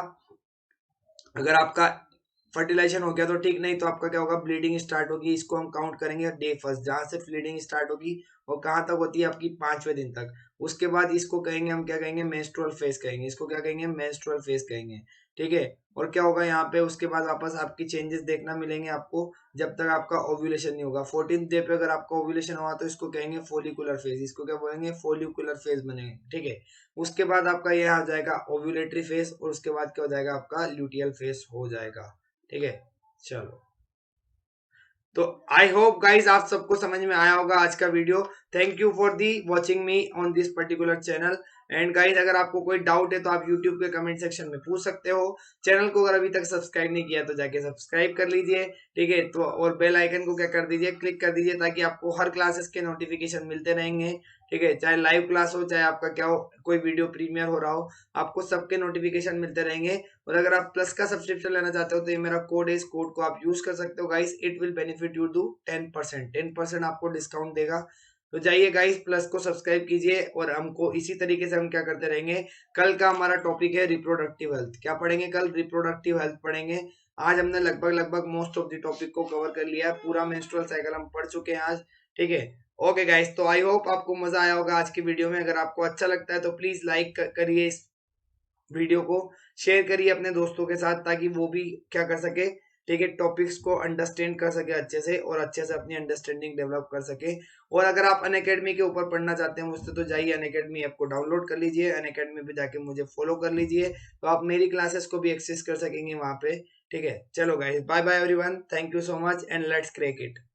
अगर आपका फर्टिलाइजेशन हो गया तो ठीक, नहीं तो आपका क्या होगा, ब्लीडिंग स्टार्ट होगी। इसको हम काउंट करेंगे डे फर्स्ट, जहां से ब्लीडिंग स्टार्ट होगी और कहाँ तक होती है आपकी, 5वें दिन तक। उसके बाद इसको कहेंगे हम, क्या कहेंगे, मेंस्ट्रुअल फेज कहेंगे, इसको क्या कहेंगे, मेंस्ट्रुअल फेज कहेंगे, ठीक है। और क्या होगा यहाँ पे, उसके बाद वापस आपकी चेंजेस देखना मिलेंगे आपको, जब तक आपका ओव्यूलेशन नहीं होगा। 14th डे पे अगर आपका ओव्यूलेशन हुआ तो इसको कहेंगे फोलिकुलर फेज, इसको क्या बोलेंगे, फोलिकुलर फेज बनेंगे, ठीक है। उसके बाद आपका यह आ जाएगा ओव्यूलेटरी फेज, और उसके बाद क्या हो जाएगा आपका, ल्यूटियल फेज हो जाएगा, ठीक है। चलो तो आई होप गाइज आप सबको समझ में आया होगा आज का video. Thank you for the watching me on this particular channel. And guys अगर आपको कोई डाउट है तो आप यूट्यूब के कमेंट सेक्शन में पूछ सकते हो। चैनल को अगर अभी तक सब्सक्राइब नहीं किया तो जाके सब्सक्राइब कर लीजिए, ठीक है। तो और बेल आइकन को क्या कर दीजिए, क्लिक कर दीजिए, ताकि आपको हर क्लासेस के नोटिफिकेशन मिलते रहेंगे, ठीक है। चाहे लाइव क्लास हो, चाहे आपका क्या हो, कोई वीडियो प्रीमियर हो रहा हो, आपको सबके नोटिफिकेशन मिलते रहेंगे। और अगर आप प्लस का सब्सक्रिप्शन लेना चाहते हो तो ये मेरा कोड है, इस कोड को आप यूज कर सकते हो guys. It will benefit you to 10% आपको डिस्काउंट देगा। तो जाइए गाइस, प्लस को सब्सक्राइब कीजिए, और हमको इसी तरीके से हम क्या करते रहेंगे। कल का हमारा टॉपिक है रिप्रोडक्टिव हेल्थ। क्या पढ़ेंगे कल, रिप्रोडक्टिव हेल्थ पढ़ेंगे। आज हमने लगभग लगभग मोस्ट ऑफ द टॉपिक को कवर कर लिया है, पूरा मेंस्ट्रुअल साइकिल हम पढ़ चुके हैं आज, ठीक है। ओके गाइस, तो आई होप आपको मजा आया होगा आज की वीडियो में। अगर आपको अच्छा लगता है तो प्लीज लाइक करिए इस वीडियो को, शेयर करिए अपने दोस्तों के साथ, ताकि वो भी क्या कर सके, ठीक है, टॉपिक्स को अंडरस्टैंड कर सके अच्छे से और अच्छे से अपनी अंडरस्टैंडिंग डेवलप कर सके। और अगर आप अनअकैडमी के ऊपर पढ़ना चाहते हैं मुझसे, तो जाइए अनअकैडमी ऐप को डाउनलोड कर लीजिए, अनअकैडमी पे जाके मुझे फॉलो कर लीजिए, तो आप मेरी क्लासेस को भी एक्सेस कर सकेंगे वहां पे। ठीक है, चलो guys, bye bye everyone, thank you so much and let's crack it.